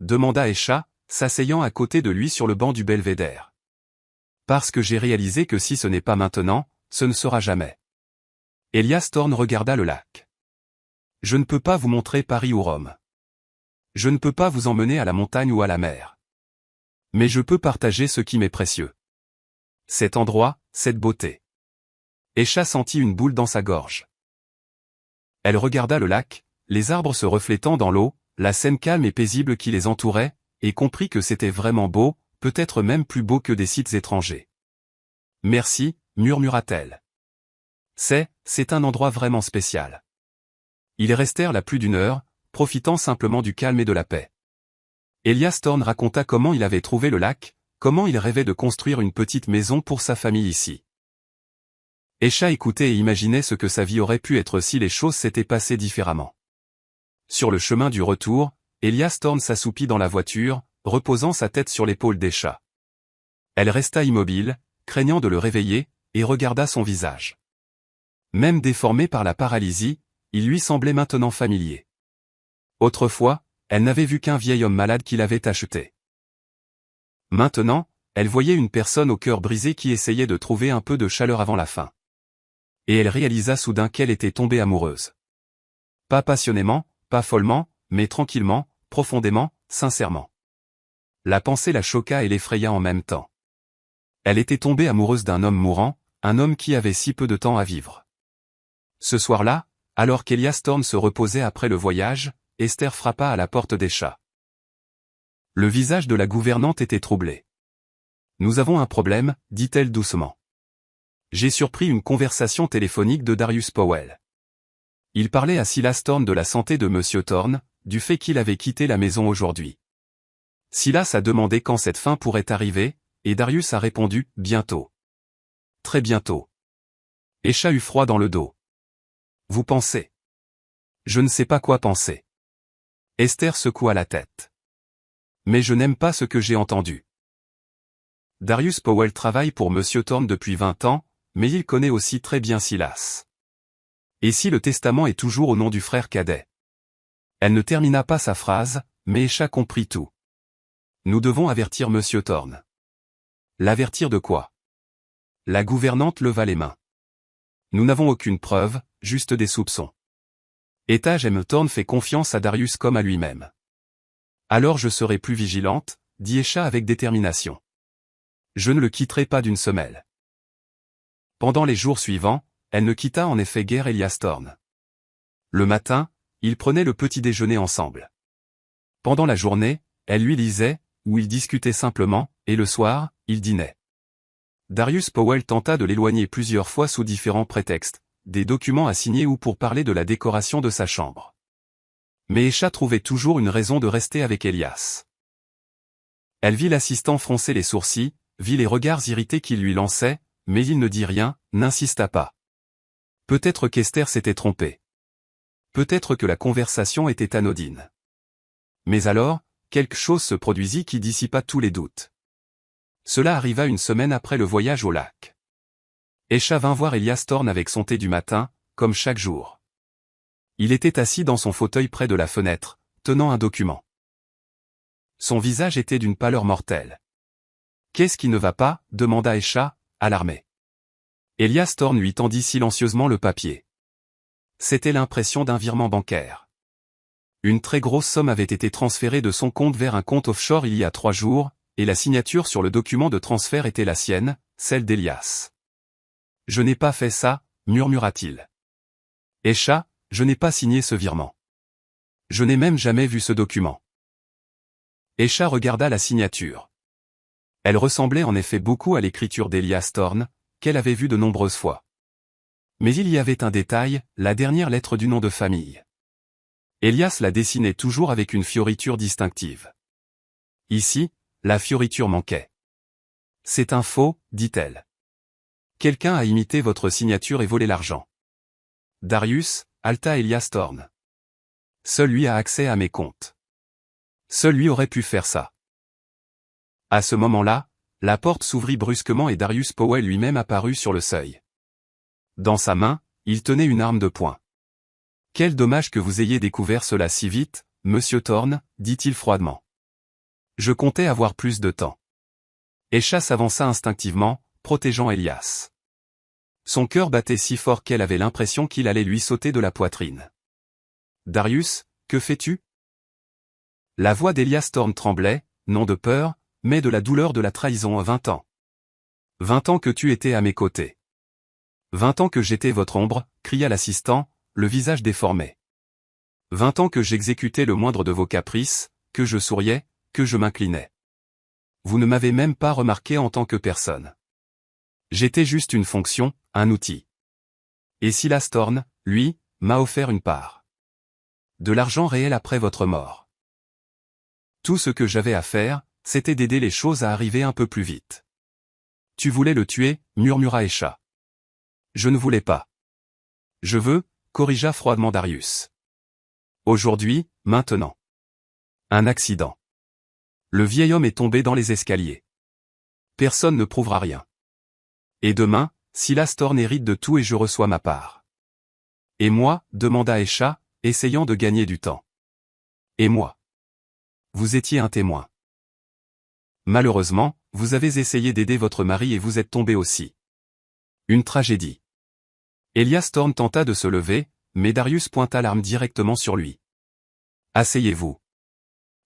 S1: demanda Escha, s'asseyant à côté de lui sur le banc du belvédère. « Parce que j'ai réalisé que si ce n'est pas maintenant, ce ne sera jamais. » Elias Thorne regarda le lac. « Je ne peux pas vous montrer Paris ou Rome. Je ne peux pas vous emmener à la montagne ou à la mer. Mais je peux partager ce qui m'est précieux. Cet endroit, cette beauté. Esha sentit une boule dans sa gorge. Elle regarda le lac, les arbres se reflétant dans l'eau, la scène calme et paisible qui les entourait, et comprit que c'était vraiment beau, peut-être même plus beau que des sites étrangers. Merci, murmura-t-elle. C'est un endroit vraiment spécial. Ils restèrent là plus d'une heure, profitant simplement du calme et de la paix. Elias Thorne raconta comment il avait trouvé le lac, comment il rêvait de construire une petite maison pour sa famille ici. Esha écoutait et imaginait ce que sa vie aurait pu être si les choses s'étaient passées différemment. Sur le chemin du retour, Elias Thorne s'assoupit dans la voiture, reposant sa tête sur l'épaule d'Esha. Elle resta immobile, craignant de le réveiller, et regarda son visage. Même déformé par la paralysie, il lui semblait maintenant familier. Autrefois, elle n'avait vu qu'un vieil homme malade qui l'avait acheté. Maintenant, elle voyait une personne au cœur brisé qui essayait de trouver un peu de chaleur avant la fin. Et elle réalisa soudain qu'elle était tombée amoureuse. Pas passionnément, pas follement, mais tranquillement, profondément, sincèrement. La pensée la choqua et l'effraya en même temps. Elle était tombée amoureuse d'un homme mourant, un homme qui avait si peu de temps à vivre. Ce soir-là, alors qu'Elias Thorne se reposait après le voyage, Esther frappa à la porte d'Esha. Le visage de la gouvernante était troublé. « Nous avons un problème, dit-elle doucement. J'ai surpris une conversation téléphonique de Darius Powell. Il parlait à Silas Thorne de la santé de Monsieur Thorne, du fait qu'il avait quitté la maison aujourd'hui. Silas a demandé quand cette fin pourrait arriver, et Darius a répondu « bientôt. » Très bientôt. Esha eut froid dans le dos. Vous pensez? Je ne sais pas quoi penser. Esther secoua la tête. Mais je n'aime pas ce que j'ai entendu. Darius Powell travaille pour Monsieur Thorne depuis 20 ans, mais il connaît aussi très bien Silas. Et si le testament est toujours au nom du frère cadet? Elle ne termina pas sa phrase, mais Esha comprit tout. Nous devons avertir Monsieur Thorne. L'avertir de quoi? La gouvernante leva les mains. Nous n'avons aucune preuve, juste des soupçons. Etage M. Thorne fait confiance à Darius comme à lui-même. Alors je serai plus vigilante, dit Esha avec détermination. Je ne le quitterai pas d'une semelle. Pendant les jours suivants, elle ne quitta en effet guère Elias Thorne. Le matin, ils prenaient le petit déjeuner ensemble. Pendant la journée, elle lui lisait, ou ils discutaient simplement, et le soir, ils dînaient. Darius Powell tenta de l'éloigner plusieurs fois sous différents prétextes, des documents à signer ou pour parler de la décoration de sa chambre. Mais Esha trouvait toujours une raison de rester avec Elias. Elle vit l'assistant froncer les sourcils, vit les regards irrités qu'il lui lançait, mais il ne dit rien, n'insista pas. Peut-être qu'Esther s'était trompée. Peut-être que la conversation était anodine. Mais alors, quelque chose se produisit qui dissipa tous les doutes. Cela arriva une semaine après le voyage au lac. Esha vint voir Elias Thorne avec son thé du matin, comme chaque jour. Il était assis dans son fauteuil près de la fenêtre, tenant un document. Son visage était d'une pâleur mortelle. « Qu'est-ce qui ne va pas ?» demanda Esha, alarmé. Elias Thorne lui tendit silencieusement le papier. C'était l'impression d'un virement bancaire. Une très grosse somme avait été transférée de son compte vers un compte offshore il y a 3 jours, et la signature sur le document de transfert était la sienne, celle d'Elias. « Je n'ai pas fait ça, murmura-t-il. Esha, je n'ai pas signé ce virement. Je n'ai même jamais vu ce document. Esha regarda la signature. Elle ressemblait en effet beaucoup à l'écriture d'Elias Thorne, qu'elle avait vue de nombreuses fois. Mais il y avait un détail, la dernière lettre du nom de famille. Elias la dessinait toujours avec une fioriture distinctive. Ici, la fioriture manquait. « C'est un faux, dit-elle. Quelqu'un a imité votre signature et volé l'argent. Darius, halta Elias Thorne. Seul lui a accès à mes comptes. Seul lui aurait pu faire ça. » À ce moment-là, la porte s'ouvrit brusquement et Darius Powell lui-même apparut sur le seuil. Dans sa main, il tenait une arme de poing. « Quel dommage que vous ayez découvert cela si vite, Monsieur Thorne, dit-il froidement. Je comptais avoir plus de temps. » Esha s'avança instinctivement, protégeant Elias. Son cœur battait si fort qu'elle avait l'impression qu'il allait lui sauter de la poitrine. « Darius, que fais-tu » La voix d'Elias Thorne tremblait, non de peur, mais de la douleur de la trahison. 20 ans. 20 ans que tu étais à mes côtés. 20 ans que j'étais votre ombre, cria l'assistant, le visage déformé. 20 ans que j'exécutais le moindre de vos caprices, que je souriais, que je m'inclinais. Vous ne m'avez même pas remarqué en tant que personne. J'étais juste une fonction, un outil. Et Silas Thorne, lui, m'a offert une part. De l'argent réel après votre mort. Tout ce que j'avais à faire, c'était d'aider les choses à arriver un peu plus vite. Tu voulais le tuer, murmura Escha. Je ne voulais pas. Je veux, corrigea froidement Darius. Aujourd'hui, maintenant. Un accident. Le vieil homme est tombé dans les escaliers. Personne ne prouvera rien. Et demain, Silas Thorne hérite de tout et je reçois ma part. Et moi, demanda Escha, essayant de gagner du temps. Et moi? Vous étiez un témoin. Malheureusement, vous avez essayé d'aider votre mari et vous êtes tombé aussi. Une tragédie. Elias Thorne tenta de se lever, mais Darius pointa l'arme directement sur lui. Asseyez-vous.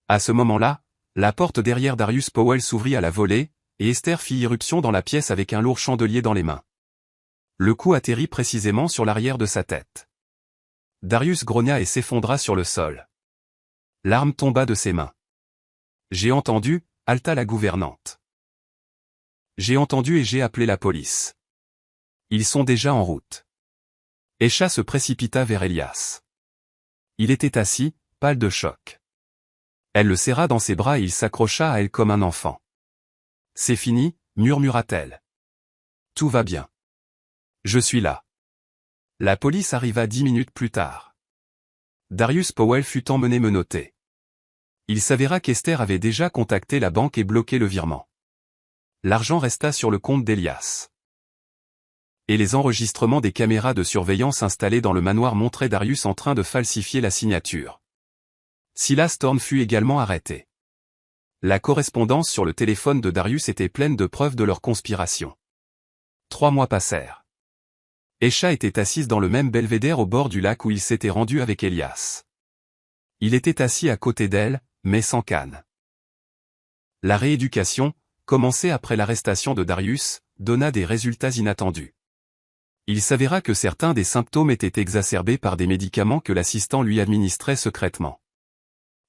S1: À ce moment-là, la porte derrière Darius Powell s'ouvrit à la volée, et Esther fit irruption dans la pièce avec un lourd chandelier dans les mains. Le coup atterrit précisément sur l'arrière de sa tête. Darius grogna et s'effondra sur le sol. L'arme tomba de ses mains. J'ai entendu, haleta la gouvernante. J'ai entendu et j'ai appelé la police. Ils sont déjà en route. Escha se précipita vers Elias. Il était assis, pâle de choc. Elle le serra dans ses bras et il s'accrocha à elle comme un enfant. C'est fini, murmura-t-elle. Tout va bien. Je suis là. La police arriva 10 minutes plus tard. Darius Powell fut emmené menotté. Il s'avéra qu'Esther avait déjà contacté la banque et bloqué le virement. L'argent resta sur le compte d'Elias. Et les enregistrements des caméras de surveillance installées dans le manoir montraient Darius en train de falsifier la signature. Silas Thorne fut également arrêté. La correspondance sur le téléphone de Darius était pleine de preuves de leur conspiration. 3 mois passèrent. Escha était assise dans le même belvédère au bord du lac où il s'était rendu avec Elias. Il était assis à côté d'elle, mais sans canne. La rééducation, commencée après l'arrestation de Darius, donna des résultats inattendus. Il s'avéra que certains des symptômes étaient exacerbés par des médicaments que l'assistant lui administrait secrètement.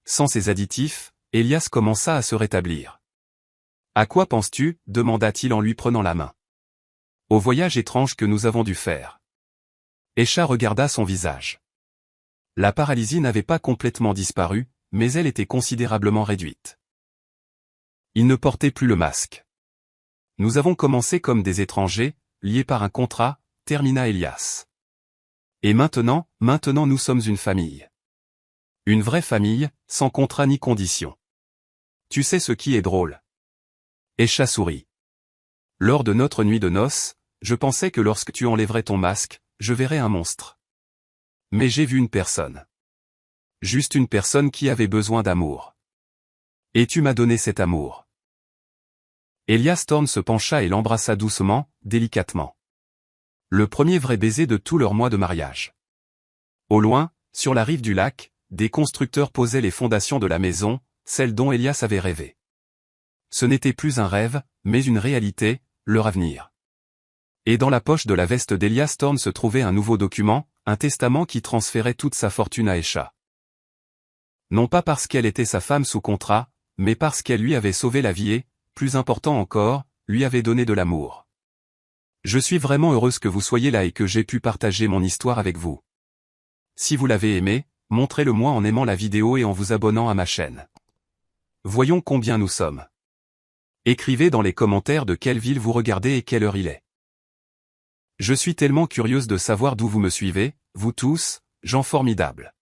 S1: Sans ces additifs, Elias commença à se rétablir. « À quoi penses-tu » demanda-t-il en lui prenant la main. « Au voyage étrange que nous avons dû faire. » Escha regarda son visage. La paralysie n'avait pas complètement disparu, mais elle était considérablement réduite. Il ne portait plus le masque. « Nous avons commencé comme des étrangers, liés par un contrat, termina Elias. Et maintenant nous sommes une famille. Une vraie famille, sans contrat ni condition. Tu sais ce qui est drôle. Escha sourit. Lors de notre nuit de noces, je pensais que lorsque tu enlèverais ton masque, je verrais un monstre. Mais j'ai vu une personne. Juste une personne qui avait besoin d'amour. Et tu m'as donné cet amour. Elias Thorne se pencha et l'embrassa doucement, délicatement. Le premier vrai baiser de tout leur mois de mariage. Au loin, sur la rive du lac, des constructeurs posaient les fondations de la maison, celle dont Elias avait rêvé. Ce n'était plus un rêve, mais une réalité, leur avenir. Et dans la poche de la veste d'Elias Thorne se trouvait un nouveau document, un testament qui transférait toute sa fortune à Escha. Non pas parce qu'elle était sa femme sous contrat, mais parce qu'elle lui avait sauvé la vie et, plus important encore, lui avait donné de l'amour. Je suis vraiment heureuse que vous soyez là et que j'ai pu partager mon histoire avec vous. Si vous l'avez aimé, montrez-le moi en aimant la vidéo et en vous abonnant à ma chaîne. Voyons combien nous sommes. Écrivez dans les commentaires de quelle ville vous regardez et quelle heure il est. Je suis tellement curieuse de savoir d'où vous me suivez, vous tous, gens formidables.